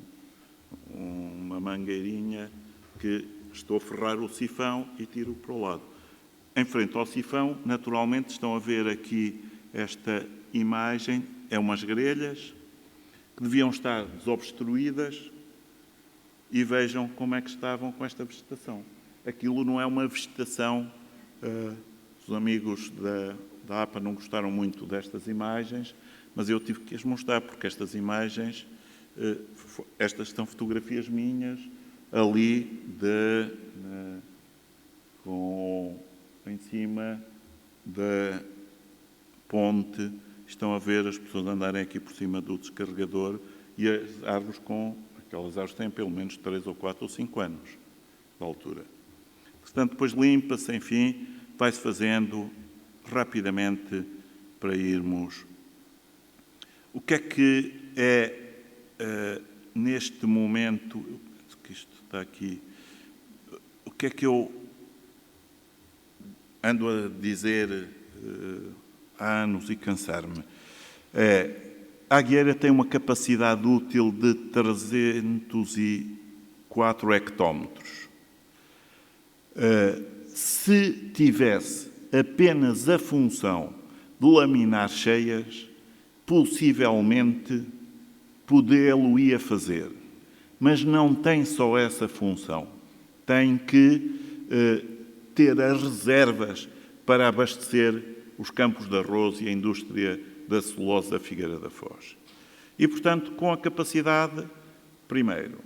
uma mangueirinha que estou a ferrar o sifão e tiro para o lado. Em frente ao sifão, naturalmente, estão a ver aqui esta imagem, é umas grelhas que deviam estar desobstruídas e vejam como é que estavam com esta vegetação. Aquilo não é uma vegetação, os amigos da APA não gostaram muito destas imagens, mas eu tive que as mostrar, porque estas imagens, estas são fotografias minhas, ali em cima da ponte, estão a ver as pessoas andarem aqui por cima do descarregador e as árvores aquelas árvores têm pelo menos 3 ou 4 ou 5 anos de altura. Portanto, depois limpa-se, enfim, vai-se fazendo rapidamente para irmos. O que é que neste momento, eu penso que isto está aqui, o que é que eu ando a dizer há anos e cansar-me? A Agueira tem uma capacidade útil de 304 hectómetros. Se tivesse apenas a função de laminar cheias, possivelmente podê-lo ia fazer. Mas não tem só essa função. Tem que ter as reservas para abastecer os campos de arroz e a indústria da celulose da Figueira da Foz. E, portanto, com a capacidade, primeiro,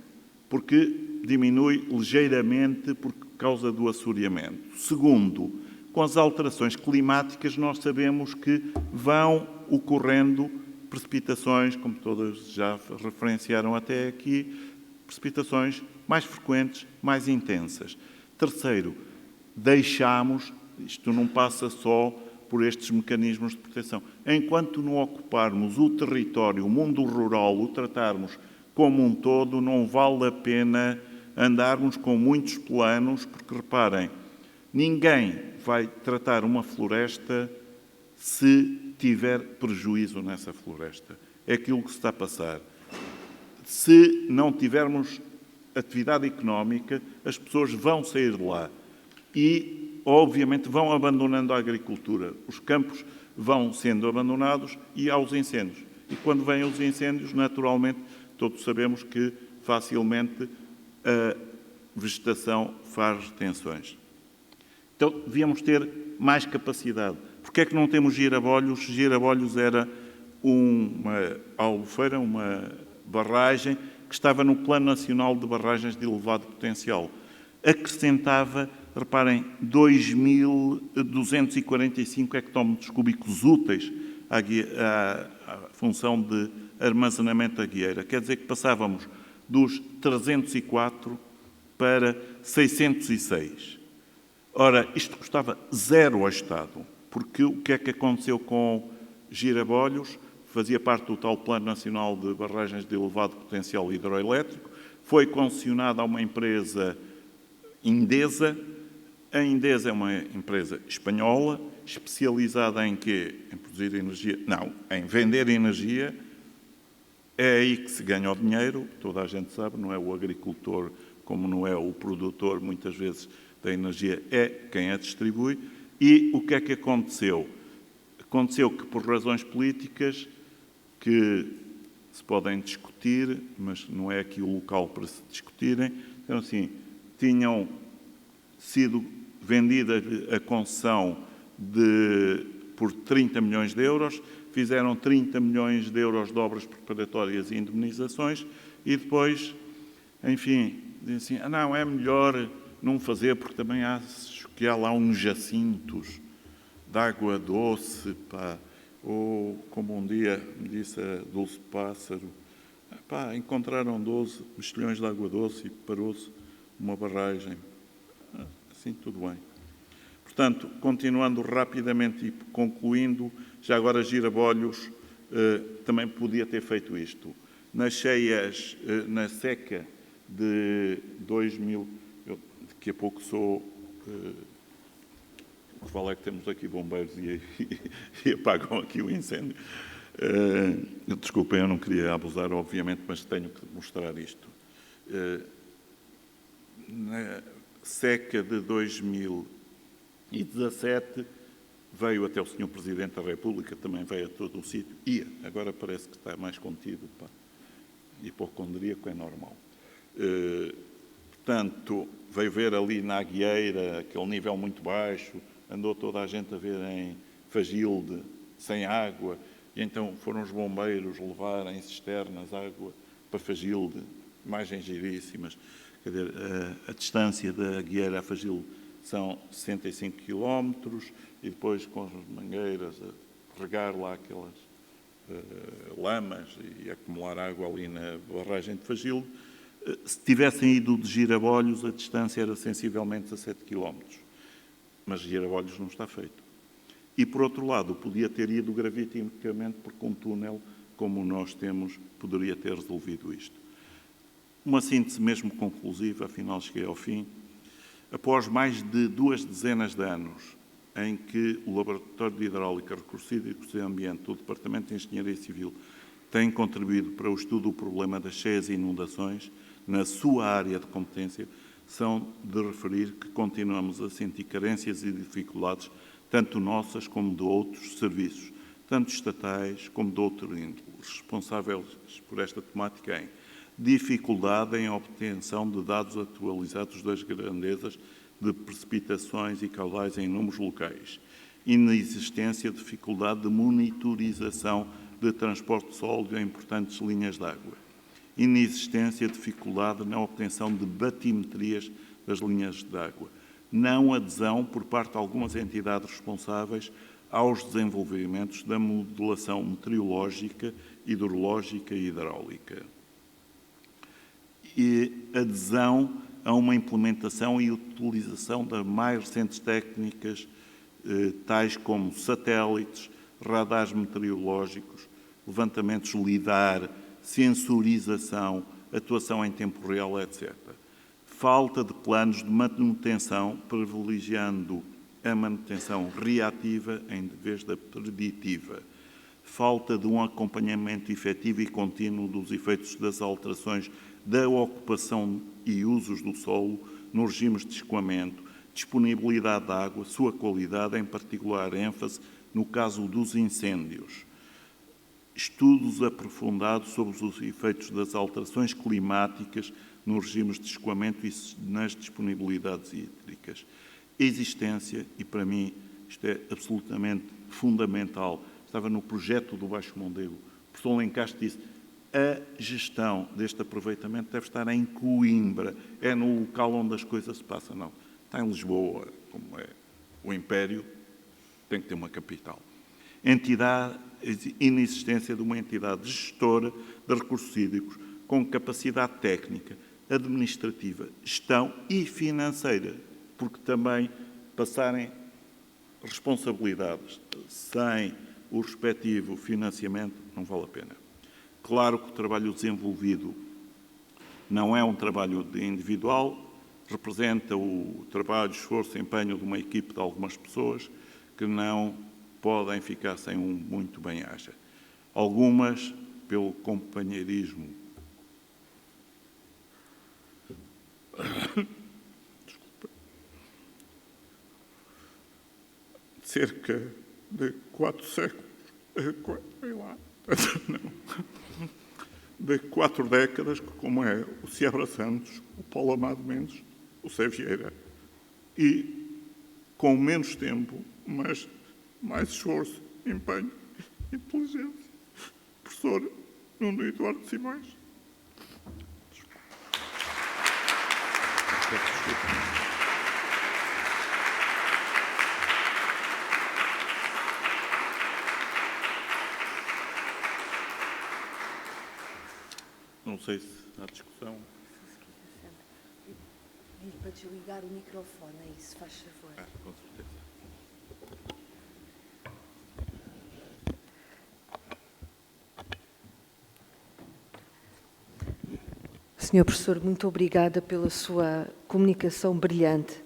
porque diminui ligeiramente por causa do assoreamento. Segundo, com as alterações climáticas, nós sabemos que vão ocorrendo precipitações, como todas já referenciaram até aqui, precipitações mais frequentes, mais intensas. Terceiro, isto não passa só por estes mecanismos de proteção. Enquanto não ocuparmos o território, o mundo rural, o tratarmos como um todo, não vale a pena andarmos com muitos planos, porque, reparem, ninguém vai tratar uma floresta se tiver prejuízo nessa floresta. É aquilo que se está a passar. Se não tivermos atividade económica, as pessoas vão sair de lá e, obviamente, vão abandonando a agricultura. Os campos vão sendo abandonados e há os incêndios. E quando vêm os incêndios, naturalmente, todos sabemos que facilmente a vegetação faz retenções. Então, devíamos ter mais capacidade. Porquê é que não temos girabolhos? Girabolhos era uma albufeira, uma barragem, que estava no Plano Nacional de Barragens de Elevado Potencial. Acrescentava, reparem, 2.245 hectómetros cúbicos úteis à função de armazenamento da Guieira. Quer dizer que passávamos dos 304 para 606. Ora, isto custava zero ao Estado, porque o que é que aconteceu com Girabolhos? Fazia parte do tal Plano Nacional de Barragens de Elevado Potencial Hidroelétrico, foi concessionado a uma empresa Endesa. A Endesa é uma empresa espanhola especializada em quê? Em produzir energia? Não, em vender energia. É aí que se ganha o dinheiro, toda a gente sabe, não é o agricultor, como não é o produtor, muitas vezes, da energia, é quem a distribui. E o que é que aconteceu? Aconteceu que, por razões políticas, que se podem discutir, mas não é aqui o local para se discutirem, então, assim, tinham sido vendida a concessão por 30 milhões de euros, fizeram 30 milhões de euros de obras preparatórias e indemnizações e depois, enfim, dizem assim, não, é melhor não fazer porque também acho que há lá uns jacintos de água doce, pá, ou como um dia me disse a Dulce Pássaro, pá, encontraram 12 mexilhões de água doce e parou-se uma barragem. Assim, tudo bem. Portanto, continuando rapidamente e concluindo, já agora Girabolhos também podia ter feito isto. Nas cheias, na seca de 2000, eu daqui a pouco sou... Qual é que temos aqui bombeiros e apagam aqui o incêndio? Desculpem, eu não queria abusar, obviamente, mas tenho que mostrar isto. Na seca de 2017, veio até o Sr. Presidente da República, também veio a todo o sítio. Agora parece que está mais contido, pá. Hipocondríaco é normal. Portanto, veio ver ali na Aguieira, aquele nível muito baixo, andou toda a gente a ver em Fagilde, sem água, e então foram os bombeiros levar em cisternas água para Fagilde, imagens giríssimas. Quer dizer, a distância da Aguieira a Fagilde são 65 km, e depois com as mangueiras a regar lá aquelas lamas e acumular água ali na barragem de Fagilde. Se tivessem ido de Girabolhos, a distância era sensivelmente a 7 km. Mas Girabolhos não está feito. E, por outro lado, podia ter ido graviticamente, porque um túnel, como nós temos, poderia ter resolvido isto. Uma síntese mesmo conclusiva, afinal cheguei ao fim. Após mais de 2 dezenas de anos em que o Laboratório de Hidráulica, Recursos Hídricos e Ambiente do Departamento de Engenharia Civil tem contribuído para o estudo do problema das cheias e inundações, na sua área de competência, são de referir que continuamos a sentir carências e dificuldades, tanto nossas como de outros serviços, tanto estatais como de outros índoles, responsáveis por esta temática em dificuldade em obtenção de dados atualizados das grandezas de precipitações e caudais em números locais, inexistência de dificuldade de monitorização de transporte sólido em importantes linhas de água, inexistência de dificuldade na obtenção de batimetrias das linhas de água, não adesão por parte de algumas entidades responsáveis aos desenvolvimentos da modelação meteorológica, hidrológica e hidráulica, e adesão a uma implementação e utilização das mais recentes técnicas, tais como satélites, radares meteorológicos, levantamentos LIDAR, sensorização, atuação em tempo real, etc. Falta de planos de manutenção, privilegiando a manutenção reativa em vez da preditiva. Falta de um acompanhamento efetivo e contínuo dos efeitos das alterações da ocupação e usos do solo nos regimes de escoamento, disponibilidade de água, sua qualidade, em particular ênfase no caso dos incêndios. Estudos aprofundados sobre os efeitos das alterações climáticas nos regimes de escoamento e nas disponibilidades hídricas. Existência, e para mim isto é absolutamente fundamental, estava no projeto do Baixo Mondego, o professor Lencastre disse, a gestão deste aproveitamento deve estar em Coimbra, é no local onde as coisas se passam, não. Está em Lisboa, como é o Império, tem que ter uma capital. Inexistência de uma entidade gestora de recursos hídricos com capacidade técnica, administrativa, gestão e financeira, porque também passarem responsabilidades sem o respectivo financiamento não vale a pena. Claro que o trabalho desenvolvido não é um trabalho individual, representa o trabalho, esforço e empenho de uma equipe de algumas pessoas que não podem ficar sem um muito bem-aja. Algumas pelo companheirismo. Desculpa. Cerca de 4 séculos. De 4 décadas, como é o Seabra Santos, o Paulo Amado Mendes, o Zé Vieira, e com menos tempo, mas mais esforço, empenho e inteligência, professor Nuno Eduardo Simões. Não sei se há discussão. Pedir para desligar o microfone, é isso, faz favor. Com certeza. Senhor Professor, muito obrigada pela sua comunicação brilhante,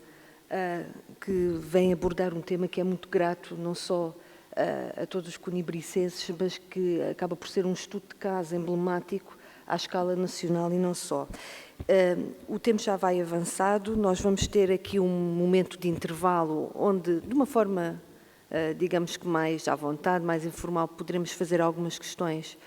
que vem abordar um tema que é muito grato, não só a todos os conibricenses, mas que acaba por ser um estudo de caso emblemático à escala nacional e não só. O tempo já vai avançado, nós vamos ter aqui um momento de intervalo onde, de uma forma, digamos que mais à vontade, mais informal, poderemos fazer algumas questões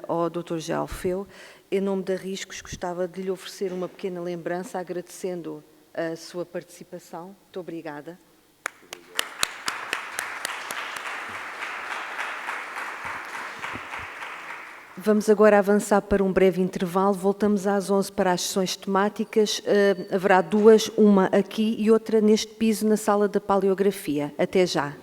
ao Dr. José Alfeu. Em nome da Riscos, gostava de lhe oferecer uma pequena lembrança, agradecendo a sua participação. Muito obrigada. Vamos agora avançar para um breve intervalo. Voltamos às 11 para as sessões temáticas. Haverá duas, uma aqui e outra neste piso na sala da paleografia. Até já.